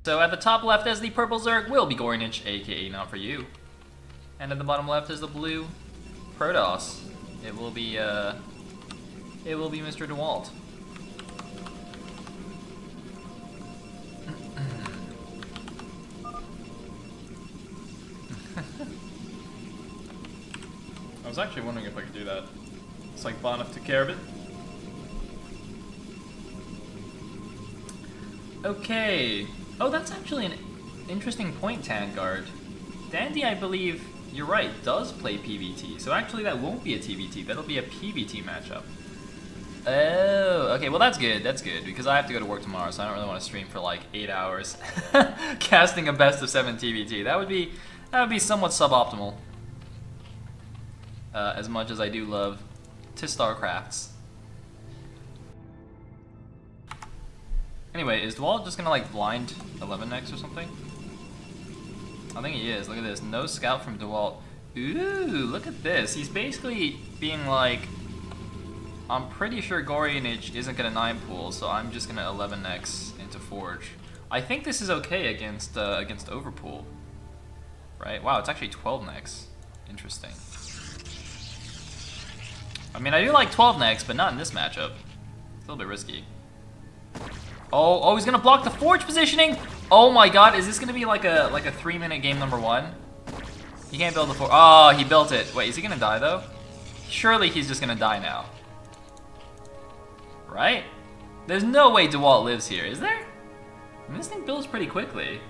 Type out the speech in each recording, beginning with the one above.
So at the top left as the purple Zerg will be gorynich, aka not for you. And at the bottom left is the blue Protoss. It will be Mr. Dewalt. I was actually wondering if I could do that. It's like Bonnet took care of it. Okay. Oh, that's actually an interesting point, Tangard. Dandy, I believe, you're right, does play PvT. So actually that won't be a TvT, that'll be a PvT matchup. Oh, okay, well that's good, because I have to go to work tomorrow, so I don't really want to stream for like 8 hours casting a best of 7 TvT. That would be somewhat suboptimal. As much as I do love to StarCrafts. Anyway, is Dewalt just gonna like blind 11 next or something? I think he is. Look at this. No scout from Dewalt. Ooh, look at this. He's basically being like, I'm pretty sure gorynich isn't gonna 9-pool, so I'm just gonna 11x into Forge. I think this is okay against Overpool. Right? Wow, it's actually 12x. Interesting. I mean, I do like 12x, but not in this matchup. It's a little bit risky. Oh, he's gonna block the Forge positioning. Oh my God, is this gonna be like a 3-minute game number 1? He can't build the Forge. Oh, he built it. Wait, is he gonna die though? Surely he's just gonna die now. Right? There's no way Dewalt lives here, is there? I mean, this thing builds pretty quickly.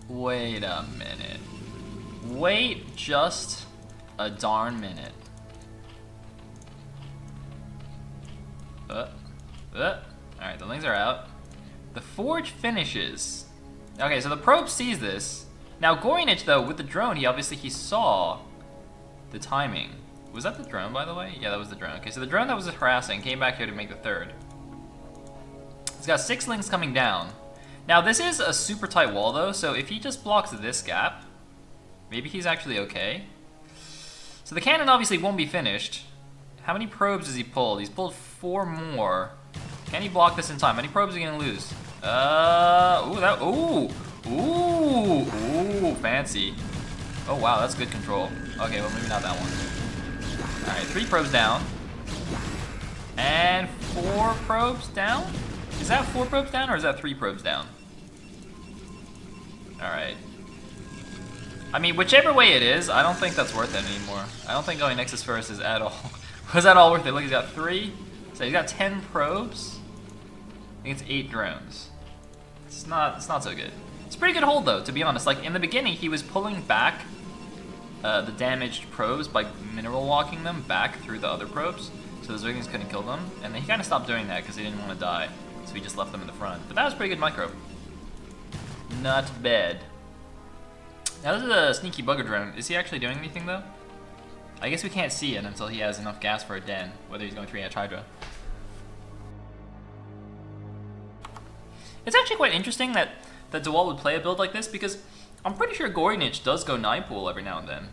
Wait a minute. Wait just a darn minute. Alright, the lings are out. The Forge finishes. Okay, so the probe sees this. Now gorynich though, with the drone, he saw the timing. Was that the drone, by the way? Yeah, that was the drone. Okay, so the drone that was harassing came back here to make the third. He's got 6 lings coming down. Now this is a super tight wall though, so if he just blocks this gap, maybe he's actually okay. So the cannon obviously won't be finished. How many probes has he pulled? He's pulled 4 more. Can he block this in time? How many probes are he gonna lose? Ooh, fancy. Oh wow, that's good control. Okay, well maybe not that one. Alright, 3 probes down. And 4 probes down? Is that 4 probes down or is that 3 probes down? Alright. I mean, whichever way it is, I don't think that's worth it anymore. I don't think going Nexus first is at all. Was that all worth it? Look, he's got 3. So he's got 10 probes. I think it's 8 drones. It's not so good. It's a pretty good hold though, to be honest. Like in the beginning, he was pulling back the damaged probes by mineral walking them back through the other probes, so the Zerglings couldn't kill them. And then he kind of stopped doing that because he didn't want to die, so he just left them in the front. But that was pretty good micro. Not bad. Now this is a sneaky bugger drone. Is he actually doing anything though? I guess we can't see it until he has enough gas for a den, whether he's going 3-hatch Hydra. It's actually quite interesting that Dewalt would play a build like this, because I'm pretty sure gorynich does go 9-pool every now and then.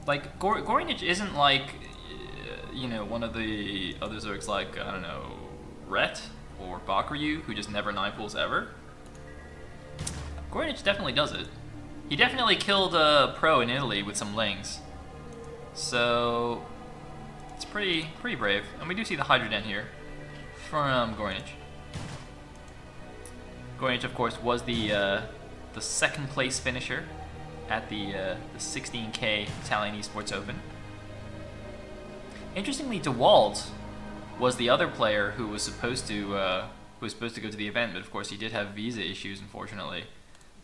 Like, gorynich isn't like, you know, one of the other Zergs like, I don't know, Ret or Bakuryu, who just never 9-pools ever. Gorynich definitely does it. He definitely killed a pro in Italy with some lings. So, it's pretty brave. And we do see the Hydra Den here from gorynich. Gorynich, of course, was the second place finisher at the 16K Italian Esports Open. Interestingly, Dewalt was the other player who was supposed to go to the event, but of course he did have visa issues, unfortunately.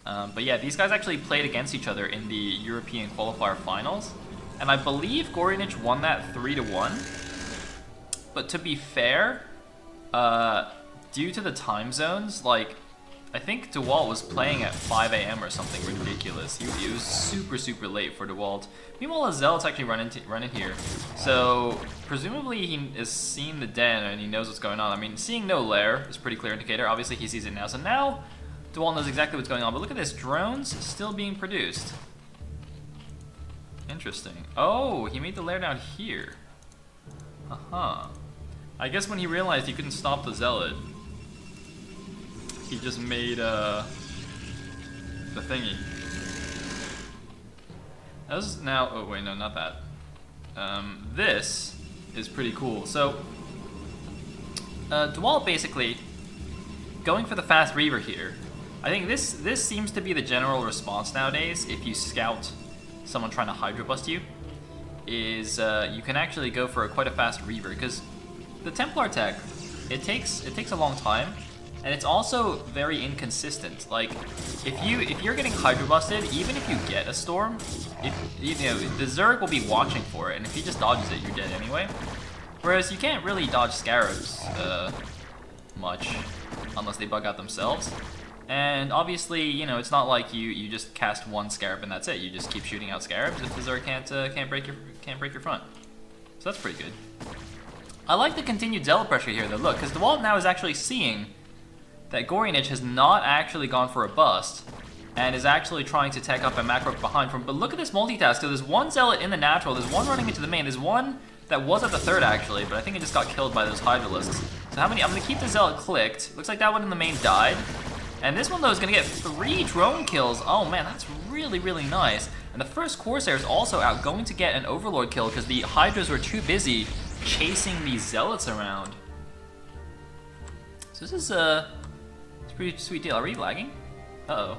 But yeah, these guys actually played against each other in the European qualifier finals, and I believe gorynich won that 3-1. But to be fair, due to the time zones, like, I think Dewalt was playing at 5 AM or something ridiculous. He was super late for Dewalt. Meanwhile, Zealot's actually run in here. So, presumably he has seen the den and he knows what's going on. I mean, seeing no lair is a pretty clear indicator. Obviously he sees it now. So now, Dewalt knows exactly what's going on. But look at this, drones still being produced. Interesting. Oh, he made the lair down here. I guess when he realized he couldn't stop the Zealot, he just made the thingy. That was now. Oh wait, no, not that. This is pretty cool. So, Dewalt basically going for the fast Reaver here. I think this seems to be the general response nowadays. If you scout someone trying to Hydra bust you, is you can actually go for quite a fast Reaver, because the Templar tech, it takes a long time, and it's also very inconsistent. Like if you're getting Hydra busted, even if you get a Storm, if the Zerg will be watching for it, and if he just dodges it, you're dead anyway. Whereas you can't really dodge Scarabs much unless they bug out themselves. And obviously, it's not like you just cast one Scarab and that's it. You just keep shooting out Scarabs if the Zerg can't break your front. So that's pretty good. I like the continued Zealot pressure here though. Look, because Dewalt now is actually seeing that gorynich has not actually gone for a bust and is actually trying to tech up and macro behind from. But look at this multitask. So there's one Zealot in the natural, there's one running into the main, there's one that was at the third actually, but I think it just got killed by those Hydralisks. So how many? I'm gonna keep the Zealot clicked. Looks like that one in the main died. And this one though is gonna get 3 drone kills. Oh man, that's really, really nice. And the first Corsair is also out, going to get an Overlord kill because the Hydras were too busy chasing these Zealots around. So this is it's a pretty sweet deal. Are we lagging? Uh-oh.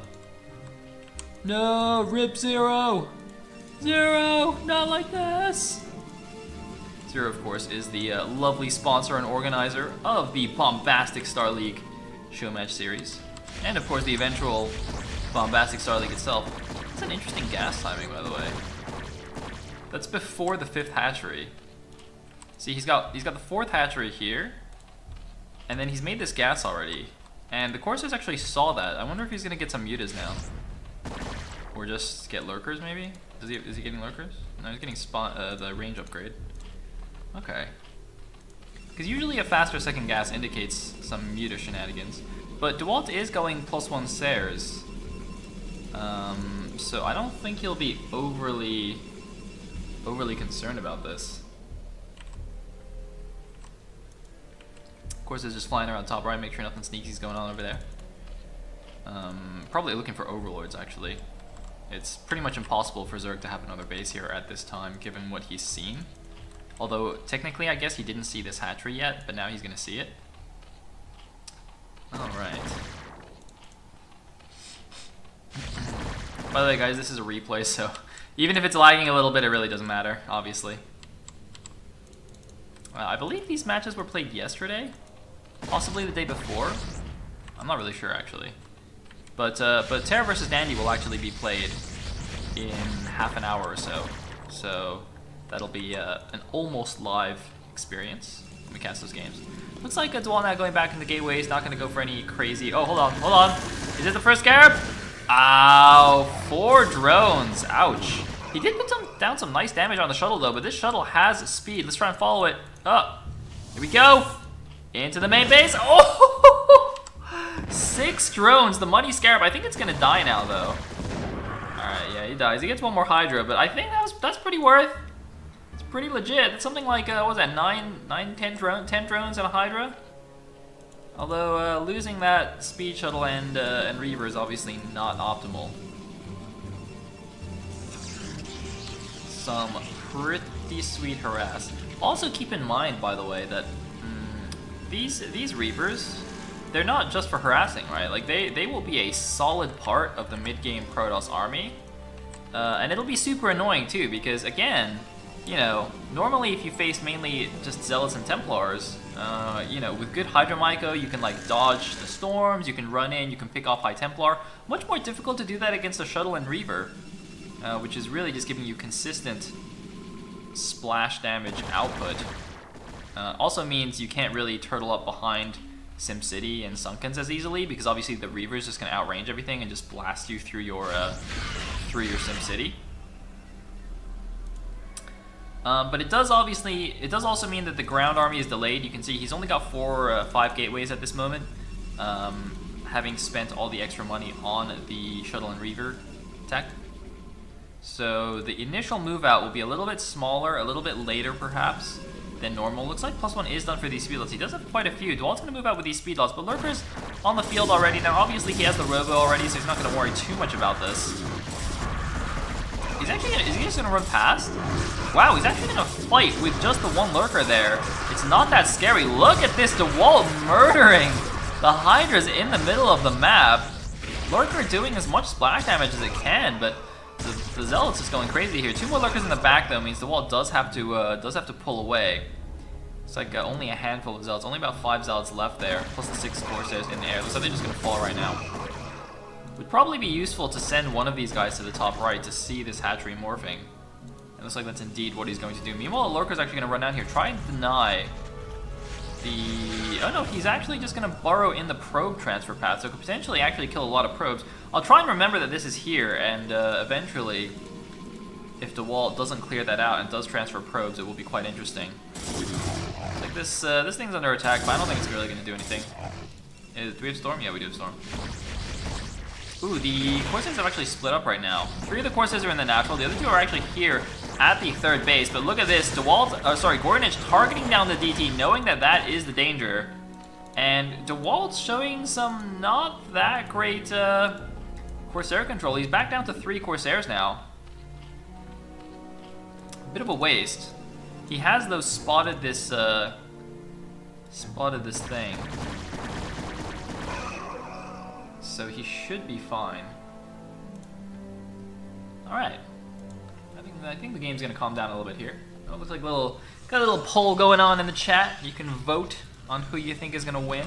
No, rip Zero! Zero, not like this! Zero, of course, is the lovely sponsor and organizer of the bombastic Star League Showmatch series. And of course the eventual bombastic Star League itself. It's an interesting gas timing, by the way. That's before the 5th hatchery. See, he's got the 4th hatchery here, and then he's made this gas already. And the Corsairs actually saw that. I wonder if he's gonna get some mutas now, or just get lurkers maybe. Is he getting lurkers? No, he's getting the range upgrade. Okay. Because usually a faster second gas indicates some muta shenanigans. But Dewalt is going +1 Sayres. So I don't think he'll be overly concerned about this. Of course, it's just flying around top right, make sure nothing sneaky's going on over there. Probably looking for Overlords, actually. It's pretty much impossible for Zerg to have another base here at this time, given what he's seen. Although, technically, I guess he didn't see this hatchery yet, but now he's going to see it. Alright. By the way, guys, this is a replay, so even if it's lagging a little bit, it really doesn't matter, obviously. I believe these matches were played yesterday, possibly the day before. I'm not really sure, actually. But Terra vs. Dandy will actually be played in half an hour or so. So that'll be an almost live experience when we cast those games. Looks like Dewalt now going back in the gateway. He's not going to go for any crazy... Oh, hold on. Is this the first Scarab? Ow, 4 drones. Ouch. He did put down some nice damage on the shuttle, though, but this shuttle has speed. Let's try and follow it. Oh, here we go. Into the main base. Oh, 6 drones. The Money Scarab. I think it's going to die now, though. All right, yeah, he dies. He gets 1 more Hydra, but I think that's pretty worth. It's pretty legit. It's something like, what was that, 10 drones and a Hydra? Although losing that speed shuttle and Reaver is obviously not optimal. Some pretty sweet harass. Also keep in mind, by the way, that these Reavers, they're not just for harassing, right? Like they will be a solid part of the mid-game Protoss army, and it'll be super annoying too because again, normally if you face mainly just Zealots and Templars, with good Hydra Myco, you can like dodge the storms, you can run in, you can pick off High Templar. Much more difficult to do that against a Shuttle and Reaver, which is really just giving you consistent splash damage output. Also means you can't really turtle up behind SimCity and Sunkens as easily because obviously the Reaver is just going to outrange everything and just blast you through your SimCity. But it does also mean that the ground army is delayed. You can see he's only got 4 or 5 gateways at this moment, having spent all the extra money on the Shuttle and Reaver tech. So the initial move out will be a little bit smaller, a little bit later perhaps, than normal. Looks like +1 is done for these speed lots. He does have quite a few. Dewalt's going to move out with these speed lots, but Lurker's on the field already. Now, obviously, he has the Robo already, so he's not going to worry too much about this. He's actually gonna, is he just going to run past? Wow, he's actually going to fight with just the one Lurker there. It's not that scary. Look at this, Dewalt murdering the Hydras in the middle of the map. Lurker doing as much splash damage as it can, but the Zealot's just going crazy here. 2 more Lurkers in the back, though, means Dewalt does have to pull away. It's like only a handful of Zealots, only about 5 Zealots left there, plus the 6 Corsairs in the air. Looks like they're just going to fall right now. Would probably be useful to send one of these guys to the top right to see this hatchery morphing. It looks like that's indeed what he's going to do. Meanwhile, Lurker's actually going to run down here, try and deny the... Oh no, he's actually just going to burrow in the probe transfer path, so it could potentially actually kill a lot of probes. I'll try and remember that this is here, and eventually, if Dewalt doesn't clear that out and does transfer probes, it will be quite interesting. Like this thing's under attack, but I don't think it's really going to do anything. Do we have Storm? Yeah, we do have Storm. Ooh, the Corsairs have actually split up right now. 3 of the Corsairs are in the natural, the other 2 are actually here at the 3rd base, but look at this, gorynich targeting down the DT, knowing that that is the danger, and Dewalt's showing some not that great Corsair control. He's back down to 3 Corsairs now. A bit of a waste. He has, though, spotted this thing. So he should be fine. Alright. I think the game's gonna calm down a little bit here. Oh, it looks like got a little poll going on in the chat. You can vote on who you think is gonna win.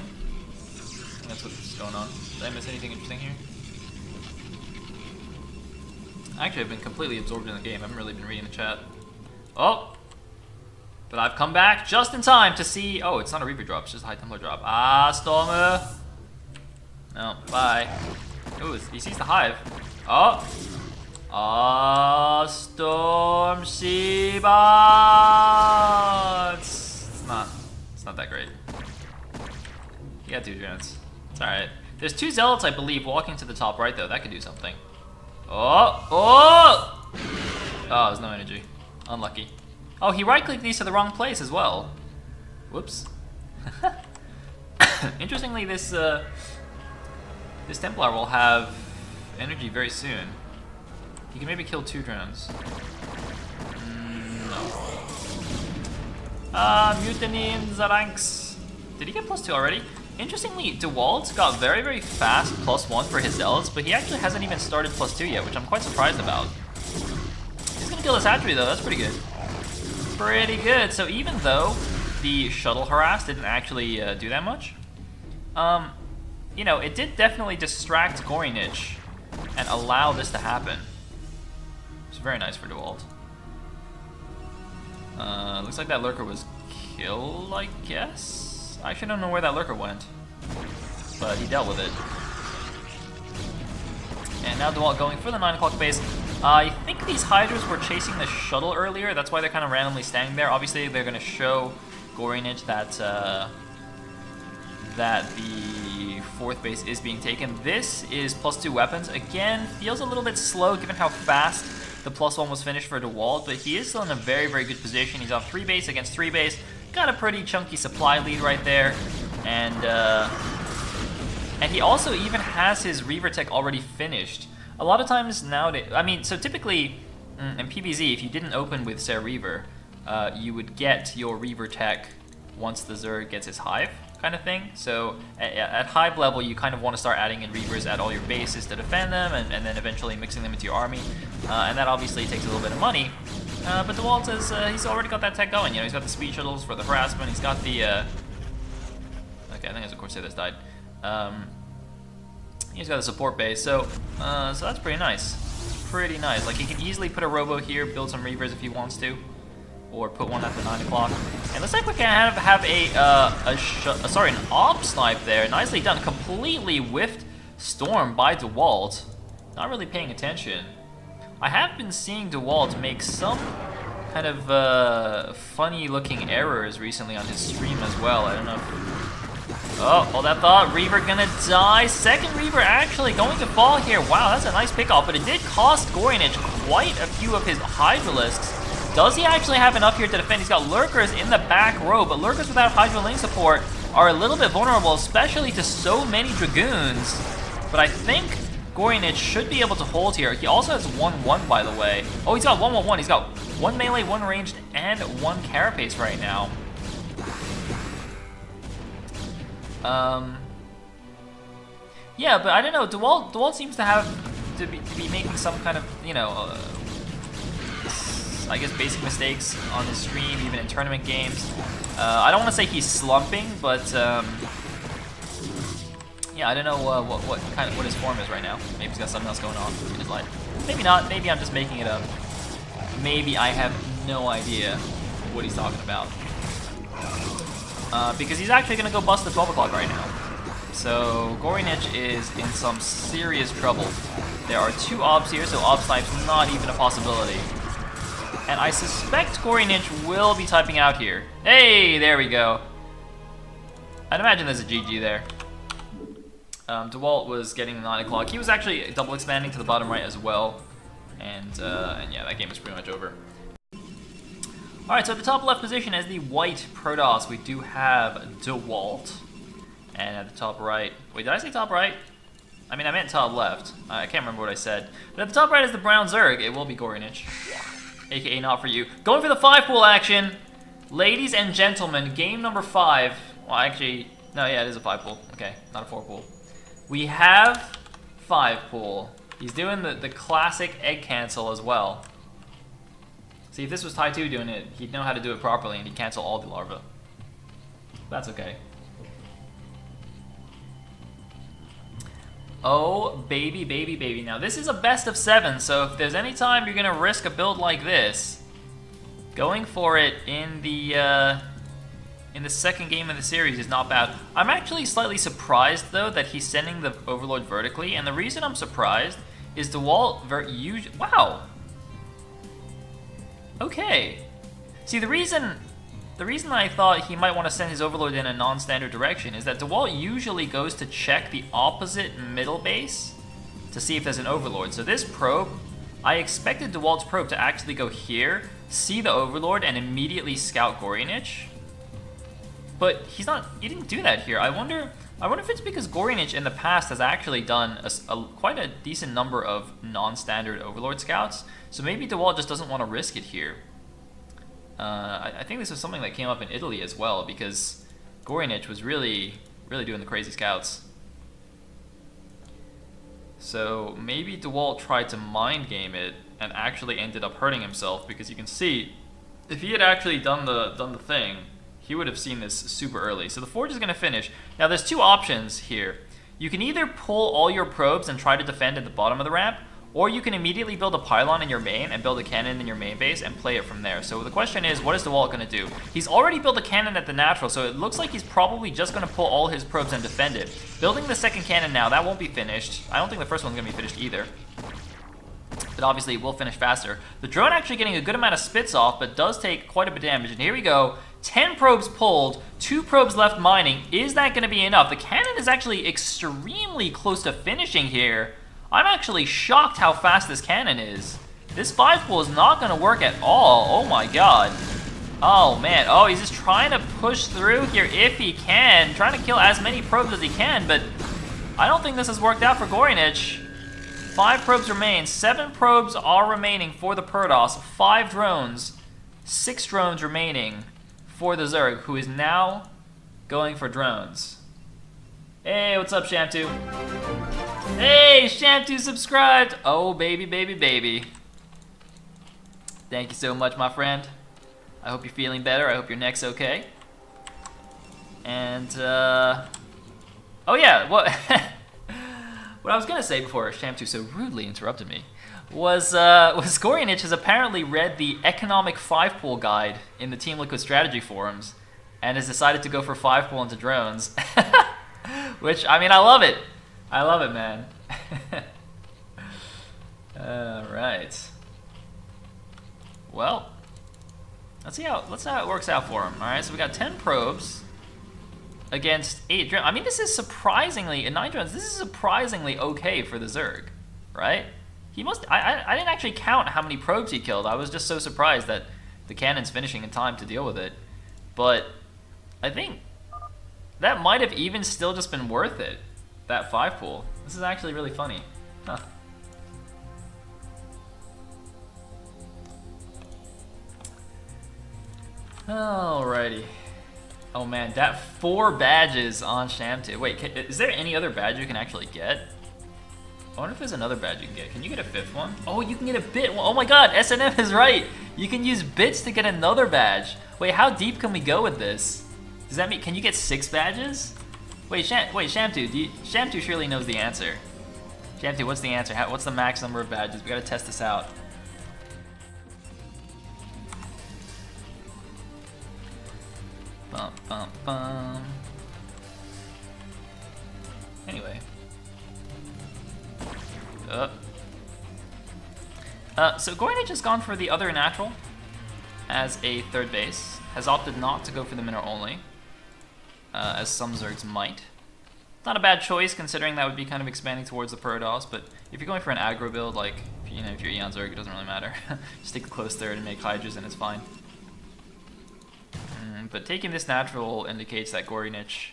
That's what's going on. Did I miss anything interesting here? Actually, I've been completely absorbed in the game. I haven't really been reading the chat. Oh! But I've come back just in time to see... Oh, it's not a Reaper drop, it's just a High Templar drop. Ah, Stormer! No, bye. Ooh, he sees the Hive. Oh! Ah, Storm Sheba! It's not that great. You got 2 drones. It's alright. There's 2 Zealots, I believe, walking to the top right, though. That could do something. Oh! Oh! Oh, there's no energy. Unlucky. Oh, he right-clicked these to the wrong place as well. Whoops. Interestingly, this Templar will have energy very soon. He can maybe kill 2 drones. No. Mutiny in the ranks. Did he get +2 already? Interestingly, Dewalt got very, very fast +1 for his Zealots, but he actually hasn't even started +2 yet, which I'm quite surprised about. He's gonna kill this hatchery though, that's pretty good. Pretty good. So even though the shuttle harass didn't actually do that much, you know, it did definitely distract gorynich and allow this to happen. It's very nice for Dewalt. Looks like that Lurker was killed, I guess? I actually don't know where that Lurker went, but he dealt with it. And now Dewalt going for the 9 o'clock base. I think these Hydras were chasing the shuttle earlier, that's why they're kind of randomly standing there. Obviously, they're going to show gorynich that the 4th base is being taken. This is +2 weapons. Again, feels a little bit slow given how fast the +1 was finished for Dewalt, but he is still in a very, very good position. He's on 3 base against 3 base. Got a pretty chunky supply lead right there. And he also even has his Reaver Tech already finished. A lot of times nowadays, I mean, so typically in PvZ, if you didn't open with Sayle Reaver, you would get your Reaver Tech once the Zerg gets his Hive, kind of thing. So at Hive level, you kind of want to start adding in Reavers at all your bases to defend them, and then eventually mixing them into your army. And that obviously takes a little bit of money. But Dewalt says he's already got that tech going. You know, he's got the speed shuttles for the harassment. He's got the... Okay, I think there's a Corsair that's died. He's got a support base, so that's pretty nice. Pretty nice. Like, he can easily put a Robo here, build some Reavers if he wants to, or put one at the 9 o'clock. And looks like we can have an Op Snipe there. Nicely done. Completely whiffed Storm by Dewalt. Not really paying attention. I have been seeing Dewalt make some kind of funny-looking errors recently on his stream as well. I don't know if... Oh, hold that thought. Reaver gonna die. Second Reaver actually going to fall here. Wow, that's a nice pick off, but it did cost gorynich quite a few of his Hydralisks. Does he actually have enough here to defend? He's got Lurkers in the back row, but Lurkers without Hydro Link support are a little bit vulnerable, especially to so many Dragoons. But I think gorynich should be able to hold here. He also has 1-1, by the way. Oh, he's got 1-1-1. He's got 1 melee, 1 ranged, and 1 carapace right now. Yeah, but I don't know. Dewalt seems to have to be making some kind of, you know, I guess basic mistakes on his stream, even in tournament games. I don't want to say he's slumping, but yeah, I don't know what his form is right now. Maybe he's got something else going on in his life. Maybe not. Maybe I'm just making it up. Maybe I have no idea what he's talking about. Because he's actually gonna go bust the 12 o'clock right now. So gorynich is in some serious trouble. There are 2 obs here, so ob snipe's not even a possibility. And I suspect gorynich will be typing out here. Hey, there we go. I'd imagine there's a GG there. Dewalt was getting the 9 o'clock. He was actually double expanding to the bottom right as well. And yeah, that game is pretty much over. Alright, so at the top left position as the white Protoss, we do have Dewalt. And at the top right, wait, did I say top right? I mean, I meant top left. I can't remember what I said. But at the top right is the brown Zerg. It will be gorynich, aka not for you. Going for the 5-pool action. Ladies and gentlemen, game number 5. Well, actually, no, yeah, it is a 5-pool. Okay, not a 4-pool. We have 5-pool. He's doing the classic egg cancel as well. See, if this was Tai 2 doing it, he'd know how to do it properly and he'd cancel all the larvae. That's okay. Oh, baby, baby, baby. Now, this is a best of 7, so if there's any time you're going to risk a build like this, going for it in the second game of the series is not bad. I'm actually slightly surprised, though, that he's sending the Overlord vertically, and the reason I'm surprised is Dewalt wow! Okay. See, the reason I thought he might want to send his Overlord in a non-standard direction is that Dewalt usually goes to check the opposite middle base to see if there's an Overlord. So this probe, I expected Dewalt's probe to actually go here, see the Overlord, and immediately scout gorynich. But he didn't do that here. I wonder if it's because gorynich in the past has actually done quite a decent number of non-standard Overlord scouts. So maybe Dewalt just doesn't want to risk it here. I think this is something that came up in Italy as well, because gorynich was really doing the crazy scouts. So maybe Dewalt tried to mind game it and actually ended up hurting himself, because you can see if he had actually done the thing, he would have seen this super early. So the forge is going to finish. Now there's 2 options here. You can either pull all your probes and try to defend at the bottom of the ramp, or you can immediately build a pylon in your main and build a cannon in your main base and play it from there. So the question is, what is Dewalt going to do? He's already built a cannon at the natural, so it looks like he's probably just going to pull all his probes and defend it. Building the second cannon now, that won't be finished. I don't think the first one's going to be finished either. But obviously it will finish faster. The drone actually getting a good amount of spits off, but does take quite a bit of damage. And here we go. 10 probes pulled, 2 probes left mining. Is that going to be enough? The cannon is actually extremely close to finishing here. I'm actually shocked how fast this cannon is. This 5-pool is not going to work at all. Oh my god. Oh man. Oh, he's just trying to push through here if he can. Trying to kill as many probes as he can, but I don't think this has worked out for gorynich. 5 probes remain. 7 probes are remaining for the Protoss. 5 drones. 6 drones remaining for the Zerg, who is now going for drones. Hey, what's up, Sham2? Hey, Sham2 subscribed! Oh, baby, baby, baby. Thank you so much, my friend. I hope you're feeling better. I hope your neck's okay. And, oh yeah, what I was gonna say before Sham2 so rudely interrupted me was gorynich has apparently read the economic 5-pool guide in the Team Liquid strategy forums and has decided to go for 5-pool into drones. Which, I mean, I love it. I love it, man. Alright. Well, let's see how it works out for him. Alright, so we got 10 probes against 8 drones. I mean, this is surprisingly, in 9 drones, this is surprisingly okay for the Zerg, right? He must, I didn't actually count how many probes he killed. I was just so surprised that the cannon's finishing in time to deal with it. But I think that might have even still just been worth it, that 5 pool. This is actually really funny. Huh. Alrighty. Oh man, that 4 badges on Shamtu. Wait, is there any other badge you can actually get? I wonder if there's another badge you can get. Can you get a 5th one? Oh, you can get a bit. Oh my god, SNM is right. You can use bits to get another badge. Wait, how deep can we go with this? Does that mean, can you get 6 badges? Wait, Shamtu, Shamtu surely knows the answer. Shamtu, what's the answer? What's the max number of badges? We gotta test this out. Bum, bum, bum. Anyway. So gorynich has gone for the other natural as a 3rd base. Has opted not to go for the minor only, as some Zergs might. Not a bad choice considering that would be kind of expanding towards the Protoss, but if you're going for an aggro build, like, if you're Eon Zerg, it doesn't really matter. Just take a close 3rd and make Hydras and it's fine. But taking this natural indicates that gorynich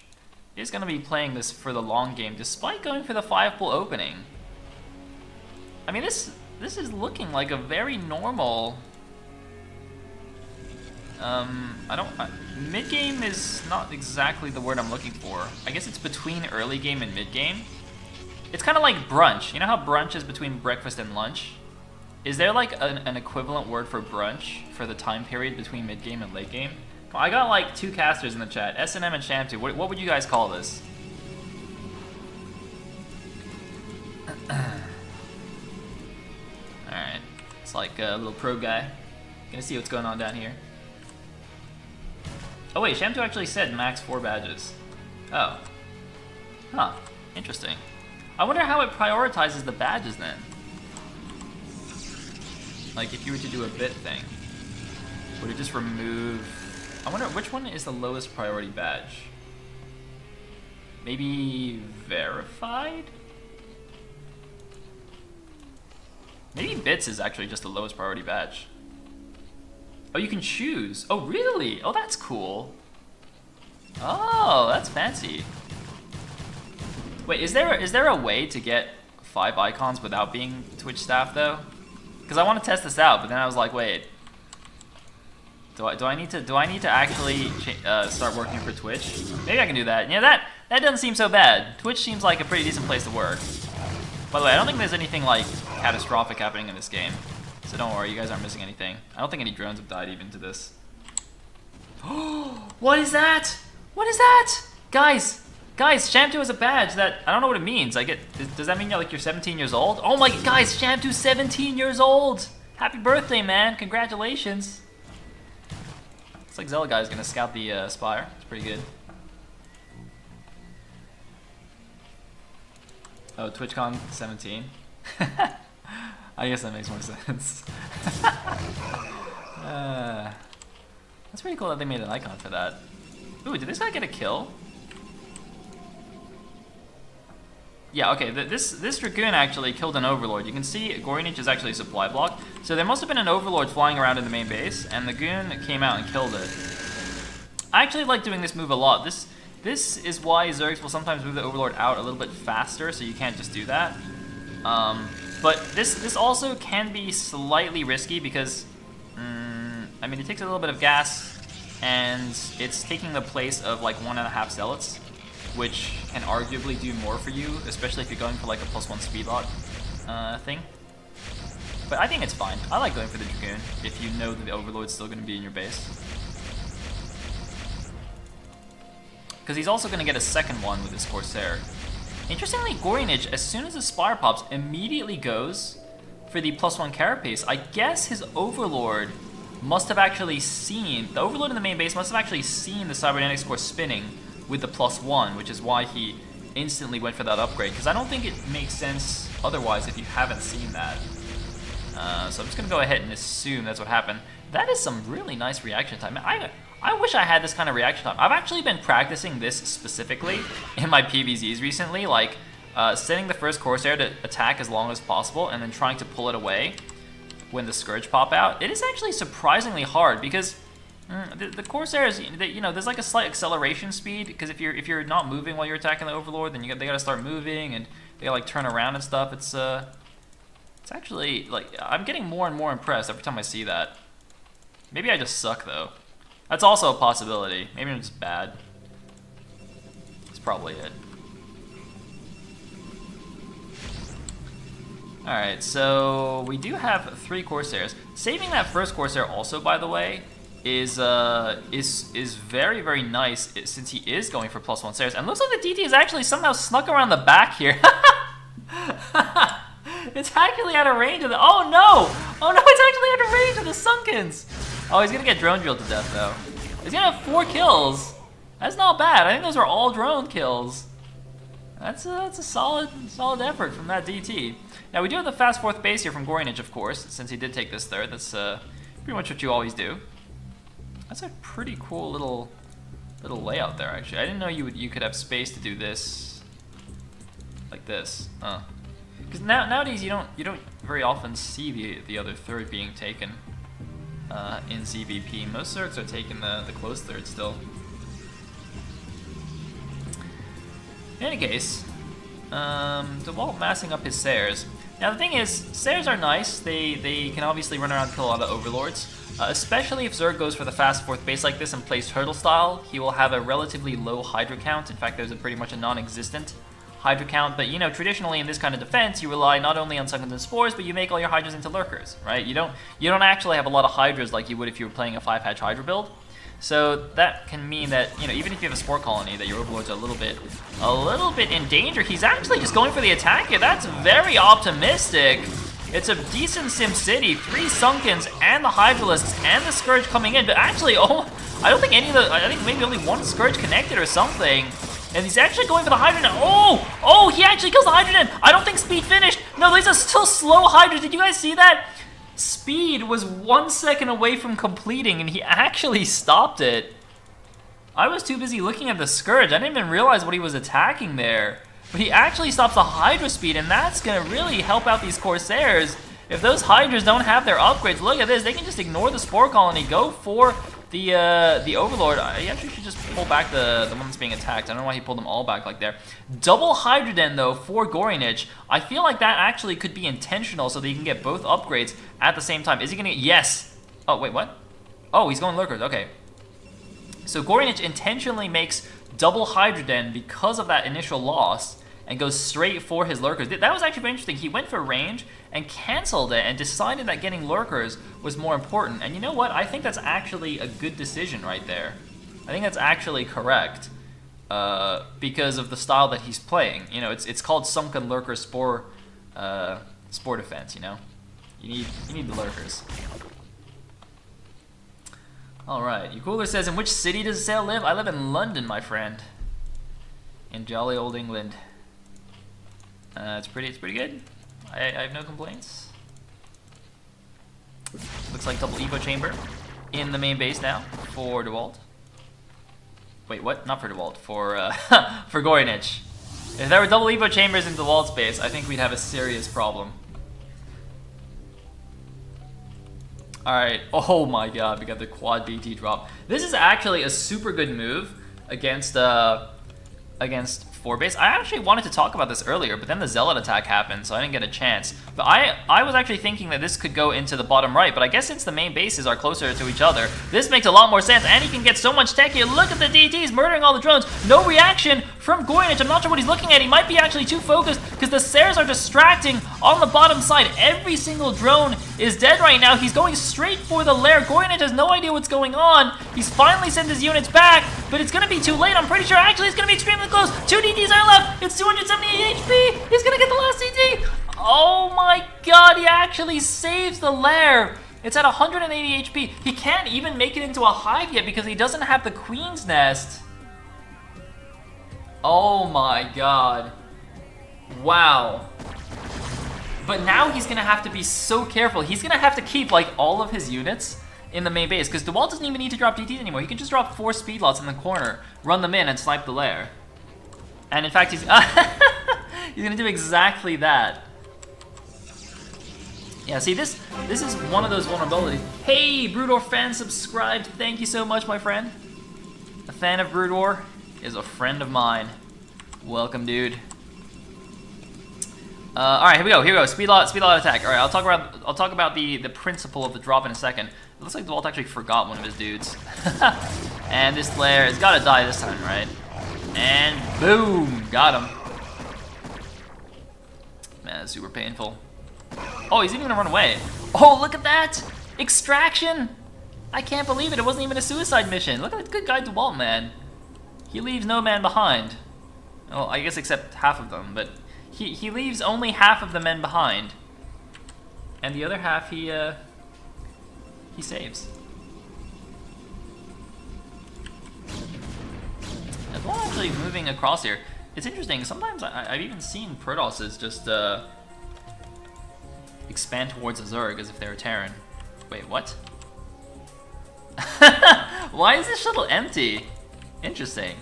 is going to be playing this for the long game, despite going for the 5 pool opening. I mean, this is looking like a very normal. Mid game is not exactly the word I'm looking for. I guess it's between early game and mid game. It's kind of like brunch. You know how brunch is between breakfast and lunch? Is there like an equivalent word for brunch for the time period between mid game and late game? I got like 2 casters in the chat, SNM and Shamtu. What would you guys call this? Alright, it's like a little pro guy. Gonna see what's going on down here. Oh wait, Shamtu actually said max 4 badges. Oh. Huh, interesting. I wonder how it prioritizes the badges then. Like if you were to do a bit thing, would it just remove... I wonder which one is the lowest priority badge? Maybe verified? Maybe bits is actually just the lowest priority badge. Oh, you can choose. Oh, really? Oh, that's cool. Oh, that's fancy. Wait, is there a way to get 5 icons without being Twitch staff though? Because I want to test this out, but then I was like, wait. Do I need to actually start working for Twitch? Maybe I can do that. Yeah, that doesn't seem so bad. Twitch seems like a pretty decent place to work. By the way, I don't think there's anything like catastrophic happening in this game, so don't worry, you guys aren't missing anything. I don't think any drones have died even to this. What is that? What is that? Guys, Shamtu has a badge that I don't know what it means. Does that mean you're 17 years old? Oh my, guys, Shamtu's 17 years old. Happy birthday, man! Congratulations. Looks like Zella guy's gonna scout the Spire. It's pretty good. Oh, TwitchCon 17. I guess that makes more sense. That's pretty cool that they made an icon for that. Ooh, did this guy get a kill? Yeah, okay, this Dragoon actually killed an Overlord. You can see gorynich is actually a supply block. So there must have been an Overlord flying around in the main base, and the Goon came out and killed it. I actually like doing this move a lot. This is why Zergs will sometimes move the Overlord out a little bit faster, so you can't just do that. But this also can be slightly risky because, I mean, it takes a little bit of gas, and it's taking the place of like 1.5 Zealots, which can arguably do more for you, especially if you're going for like a +1 speed lock thing. But I think it's fine. I like going for the Dragoon if you know that the Overlord's still going to be in your base. Because he's also going to get a second one with his Corsair. Interestingly, gorynich, as soon as the Spire pops, immediately goes for the +1 carapace. I guess his Overlord must have actually seen, the Overlord in the main base must have actually seen the Cybernetics core spinning with the +1, which is why he instantly went for that upgrade. Because I don't think it makes sense otherwise if you haven't seen that. So I'm just going to go ahead and assume that's what happened. That is some really nice reaction time. I wish I had this kind of reaction time. I've actually been practicing this specifically in my PvZs recently, like setting the first Corsair to attack as long as possible and then trying to pull it away. when the Scourge pop out. It is actually surprisingly hard because the Corsairs, you know, there's like a slight acceleration speed because if you're not moving while you're attacking the Overlord, then they gotta start moving and they gotta like turn around and stuff. It's actually like I'm getting more and more impressed every time I see that. Maybe I just suck though. That's also a possibility. Maybe I'm just bad. That's probably it. Alright, so we do have 3 Corsairs. Saving that first Corsair also, by the way, is very, very nice since he is going for +1 stairs. And looks like the DT is actually somehow snuck around the back here. It's actually out of range of the... Oh no! Oh no, it's actually out of range of the Sunkens! Oh, he's gonna get drone drilled to death though. He's gonna have 4 kills. That's not bad. I think those are all drone kills. That's a solid effort from that DT. Now we do have the fast 4th base here from gorynich, of course, since he did take this 3rd. That's pretty much what you always do. That's a pretty cool little layout there, actually. I didn't know you could have space to do this like this. Because nowadays you don't very often see the other 3rd being taken in ZVP. Most Zergs are taking the close 3rd still. In any case, Dewalt massing up his Sayers. Now the thing is, Sayers are nice. They can obviously run around and kill a lot of Overlords. Especially if Zerg goes for the fast 4th base like this and plays Turtle style, he will have a relatively low Hydra count. In fact, there's pretty much a non-existent Hydra count. But you know, traditionally in this kind of defense, you rely not only on Sunkens and Spores, but you make all your Hydras into Lurkers, right? You don't actually have a lot of Hydras like you would if you were playing a 5-hatch Hydra build. So that can mean that, you know, even if you have a Spore Colony, that your Overlords are a little bit in danger. He's actually just going for the attack here. That's very optimistic. It's a decent Sim City, 3 Sunkens and the Hydralisks and the Scourge coming in, but actually, I don't think I think maybe only 1 Scourge connected or something. And he's actually going for the Hydra now. Oh, he actually kills the Hydra. I don't think Speed finished. No, these are still slow Hydras. Did you guys see that? Speed was 1 second away from completing, and he actually stopped it. I was too busy looking at the Scourge. I didn't even realize what he was attacking there. But he actually stops the Hydra speed, and that's going to really help out these Corsairs. If those Hydras don't have their upgrades, look at this. They can just ignore the Spore Colony, go for the Overlord. He actually should just pull back the one that's being attacked. I don't know why he pulled them all back like there. Double Hydra Den, though, for gorynich. I feel like that actually could be intentional so that he can get both upgrades at the same time. Is he going to get... Yes! Oh, wait, what? Oh, he's going Lurkers. Okay. So gorynich intentionally makes double Hydra Den because of that initial loss and goes straight for his Lurkers. That was actually very interesting. He went for range and canceled it and decided that getting Lurkers was more important. And you know what? I think that's actually a good decision right there. I think that's actually correct because of the style that he's playing. You know, it's called Sunken Lurker Spore defense, you know? You need the Lurkers. Alright, Ucooler says, in which city does Sayle live? I live in London, my friend. In jolly old England. It's pretty good. I have no complaints. Looks like double Evo chamber in the main base now for Dewalt. Wait, what? Not for Dewalt, for for gorynich. If there were double Evo chambers in Dewalt's base, I think we'd have a serious problem. Alright, oh my god, we got the quad BT drop. This is actually a super good move against 4 base. I actually wanted to talk about this earlier, but then the Zealot attack happened, so I didn't get a chance. But I was actually thinking that this could go into the bottom right, but I guess since the main bases are closer to each other, this makes a lot more sense, and he can get so much tech here. Look at the DTs murdering all the drones. No reaction from gorynich. I'm not sure what he's looking at. He might be actually too focused because the Sayers are distracting on the bottom side. Every single drone is dead right now. He's going straight for the lair. Gorynich has no idea what's going on. He's finally sent his units back, but it's going to be too late. I'm pretty sure actually it's going to be extremely close. 2 DTs are left. It's 278 HP. He's going to get the last DT. Oh my god, he actually saves the lair. It's at 180 HP. He can't even make it into a hive yet because he doesn't have the Queen's Nest. Oh my god. Wow. But now he's going to have to be so careful. He's going to have to keep like all of his units in the main base because Dewalt doesn't even need to drop DTs anymore. He can just drop 4 speed lots in the corner, run them in, and snipe the lair. And in fact, he's he's going to do exactly that. Yeah, see, this is one of those vulnerabilities. Hey, Broodor fan subscribed. Thank you so much, my friend. A fan of Broodor is a friend of mine. Welcome, dude. All right, here we go. Speed lot attack. All right, I'll talk about the principle of the drop in a second. It looks like Dewalt actually forgot one of his dudes. And this Slayer has got to die this time, right? And boom, got him. Man, that's super painful. Oh, he's even gonna run away. Oh, look at that! Extraction! I can't believe it. It wasn't even a suicide mission. Look at that good guy Dewalt, man. He leaves no man behind. Well, I guess except half of them, but he leaves only half of the men behind. And the other half he saves. As well, actually moving across here. It's interesting. Sometimes I've even seen Protosses just expand towards a Zerg as if they're a Terran. Wait, what? Why is this shuttle empty? Interesting.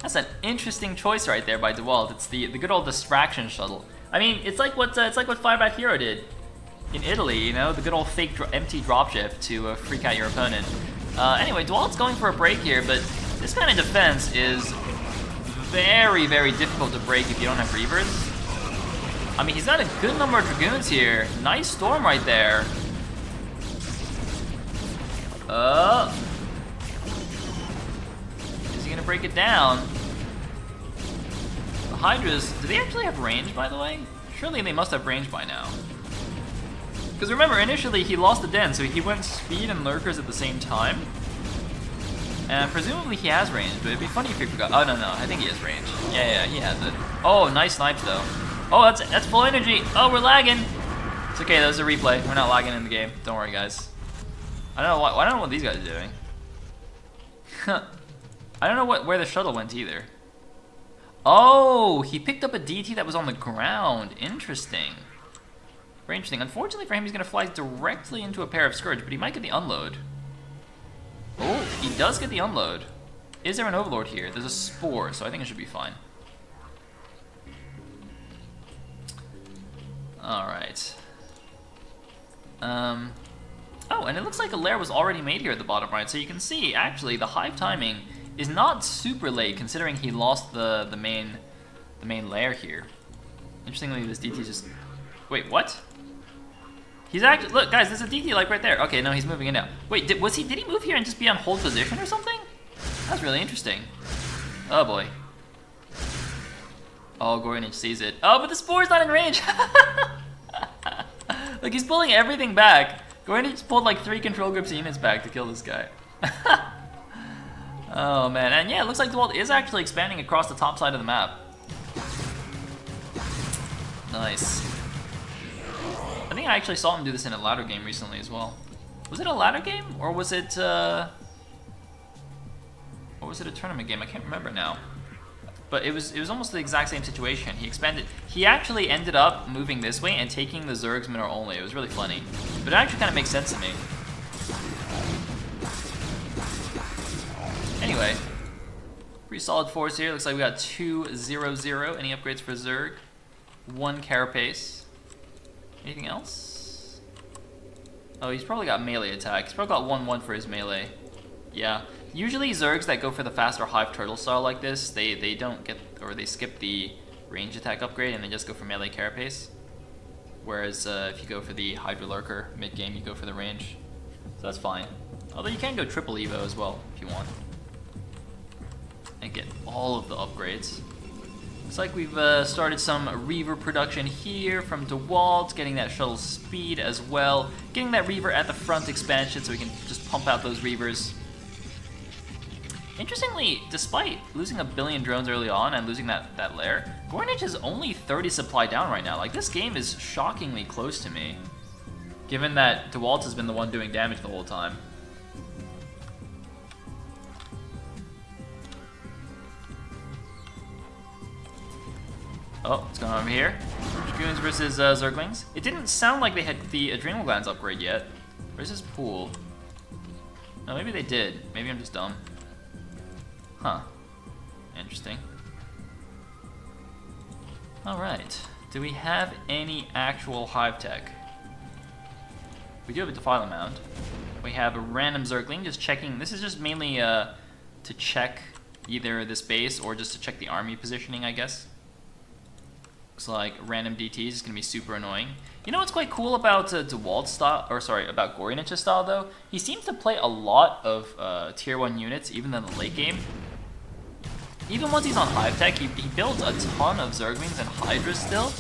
That's an interesting choice right there by Dewalt. It's the good old distraction shuttle. I mean, it's like what Firebat Hero did in Italy. You know, the good old fake empty dropship to freak out your opponent. Anyway, Dewalt's going for a break here, but this kind of defense is very, very difficult to break if you don't have Reavers. I mean, he's got a good number of Dragoons here. Nice storm right there. Is he gonna break it down? The Hydras, do they actually have range, by the way? Surely they must have range by now. Because remember, initially he lost the den, so he went speed and lurkers at the same time. And presumably he has range, but it'd be funny if he forgot. Oh, no, I think he has range. Yeah, he has it. Oh, nice snipes, though. Oh, that's full energy. Oh, we're lagging. It's okay, that was a replay. We're not lagging in the game. Don't worry, guys. I don't know I don't know what these guys are doing. I don't know where the shuttle went either. Oh, he picked up a DT that was on the ground. Interesting. Very interesting. Unfortunately for him, he's going to fly directly into a pair of Scourge, but he might get the unload. Oh, he does get the unload. Is there an Overlord here? There's a Spore, so I think it should be fine. Alright. Oh, and it looks like a lair was already made here at the bottom right, so you can see, actually, the hive timing is not super late, considering he lost the main lair here. Interestingly, this DT just... Wait, what? He's actually... Look, guys, there's a DT, like, right there. Okay, no, he's moving in now. Wait, did he move here and just be on hold position or something? That's really interesting. Oh, boy. Oh, gorynich sees it. Oh, but the Spore's not in range! Look, he's pulling everything back. gorynich pulled like 3 control groups units back to kill this guy. Oh, man. And yeah, it looks like Dewalt is actually expanding across the top side of the map. Nice. I think I actually saw him do this in a ladder game recently as well. Was it a ladder game? Or was it a tournament game? I can't remember now. But it was almost the exact same situation. He expanded. He actually ended up moving this way and taking the Zerg's mineral only. It was really funny. But it actually kind of makes sense to me. Anyway, pretty solid force here. Looks like we got 2-0-0. Any upgrades for Zerg? 1 carapace. Anything else? Oh, he's probably got melee attack. He's probably got 1-1 for his melee. Yeah. Usually Zergs that go for the faster Hive Turtle style like this, they don't get, or they skip the range attack upgrade and they just go for melee carapace. Whereas if you go for the Hydra Lurker mid-game, you go for the range. So that's fine. Although you can go triple Evo as well, if you want. And get all of the upgrades. Looks like we've started some Reaver production here from Dewalt, getting that shuttle speed as well. Getting that Reaver at the front expansion so we can just pump out those Reavers. Interestingly, despite losing a billion drones early on and losing that lair, gorynich is only 30 supply down right now. Like, this game is shockingly close to me, given that Dewalt has been the one doing damage the whole time. Oh, what's going on over here? Dragoons versus Zerglings. It didn't sound like they had the Adrenal Glands upgrade yet. Where's this pool? No, maybe they did. Maybe I'm just dumb. Huh. Interesting. Alright. Do we have any actual hive tech? We do have a Defiler Mound. We have a random Zergling just checking. This is just mainly to check either this base or just to check the army positioning, I guess. Looks like random DT is going to be super annoying. You know what's quite cool about Dewalt's style, or sorry, about Gorynich's style though? He seems to play a lot of tier 1 units, even in the late game. Even once he's on Hive Tech, he builds a ton of Zerglings and Hydras still.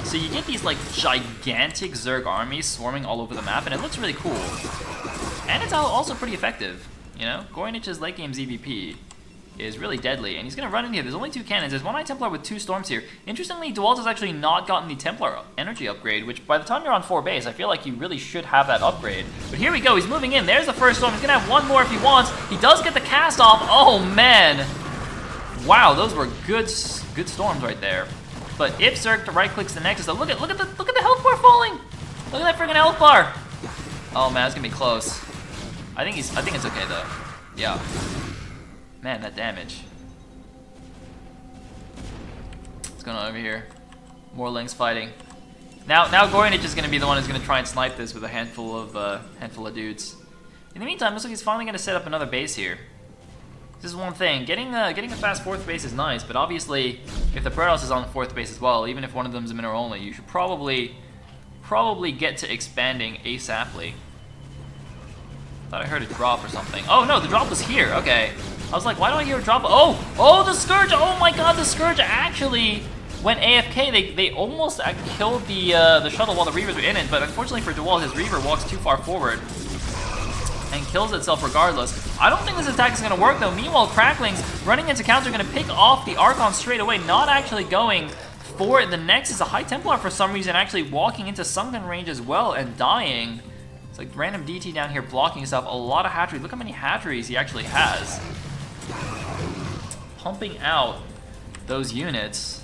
So you get these like gigantic Zerg armies swarming all over the map, and it looks really cool. And it's also pretty effective, you know? Gorynich's late game ZVP is really deadly, and he's going to run in here. There's only 2 cannons. There's 1 High Templar with 2 Storms here. Interestingly, Dewalt has actually not gotten the Templar energy upgrade, which by the time you're on 4 base, I feel like you really should have that upgrade. But here we go. He's moving in. There's the first Storm. He's going to have 1 more if he wants. He does get the cast off. Oh, man. Wow, those were good Storms right there. But if Zerg right-clicks the Nexus, though, look at the health bar falling. Look at that freaking health bar. Oh, man, it's going to be close. I think it's okay, though. Yeah. Man, that damage. What's going on over here? More Lynx fighting. Now Gorynich is going to be the one who's going to try and snipe this with a handful of dudes. In the meantime, looks like he's finally going to set up another base here. This is one thing. Getting a fast 4th base is nice, but obviously, if the Protoss is on the 4th base as well, even if one of them is a mineral only, you should probably get to expanding ASAPly. Thought I heard a drop or something. Oh no, the drop was here. Okay. I was like, why do I hear a drop? Oh, the Scourge! Oh my god, the Scourge actually went AFK. They almost killed the shuttle while the Reavers were in it, but unfortunately for Dewalt, his Reaver walks too far forward and kills itself regardless. I don't think this attack is going to work though. Meanwhile, Cracklings running into counter are going to pick off the Archon straight away, not actually going for the Nexus. A High Templar for some reason actually walking into sunken range as well and dying. It's like random DT down here blocking himself. A lot of hatcheries. Look how many hatcheries he actually has. Pumping out those units.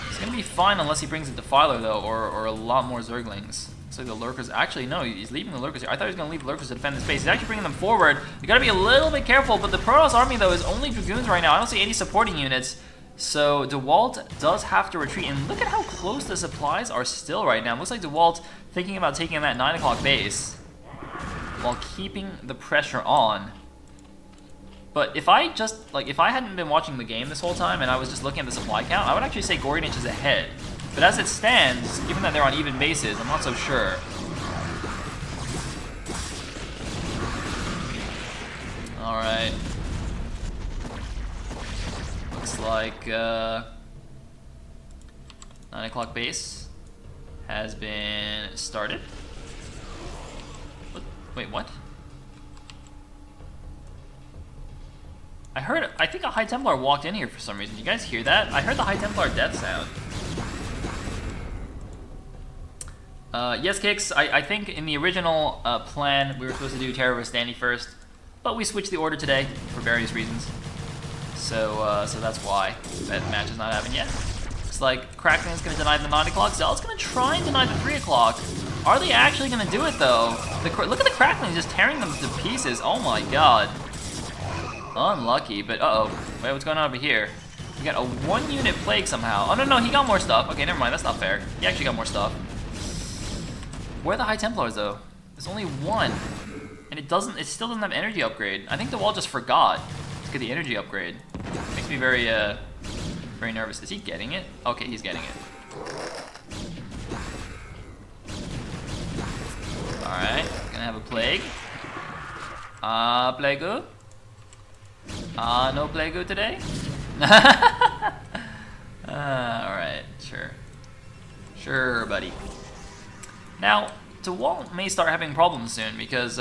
It's going to be fine unless he brings a Defiler, though, or a lot more Zerglings. Looks like the Lurkers... Actually, no, he's leaving the Lurkers here. I thought he was going to leave the Lurkers to defend the space. He's actually bringing them forward. You got to be a little bit careful, but the Protoss army, though, is only Dragoons right now. I don't see any supporting units. So Dewalt does have to retreat, and look at how close the supplies are still right now. It looks like Dewalt thinking about taking that 9 o'clock base while keeping the pressure on. But if I hadn't been watching the game this whole time and I was just looking at the supply count, I would actually say Gorynich is ahead. But as it stands, given that they're on even bases, I'm not so sure. Alright. Looks like 9 o'clock base has been started. Wait, what? I think a High Templar walked in here for some reason. You guys hear that? I heard the High Templar death sound. Yes, Kicks, I think in the original plan, we were supposed to do Terror vs. Dandy first, but we switched the order today for various reasons. So that's why that match is not happening yet. Looks like Crackling's going to deny the 9 o'clock. Zealot's going to try and deny the 3 o'clock. Are they actually going to do it, though? Look at the Cracklings just tearing them to pieces. Oh my god. Unlucky, but uh-oh. Wait, what's going on over here? We got a 1-unit plague somehow. Oh, no, he got more stuff. Okay, never mind, that's not fair. He actually got more stuff. Where are the High Templars, though? There's only 1. And it still doesn't have energy upgrade. I think the wall just forgot to get the energy upgrade. Makes me very nervous. Is he getting it? Okay, he's getting it. Alright, gonna have a plague. Plague. No Plague today? Alright, sure. Sure, buddy. Now, Dewalt may start having problems soon because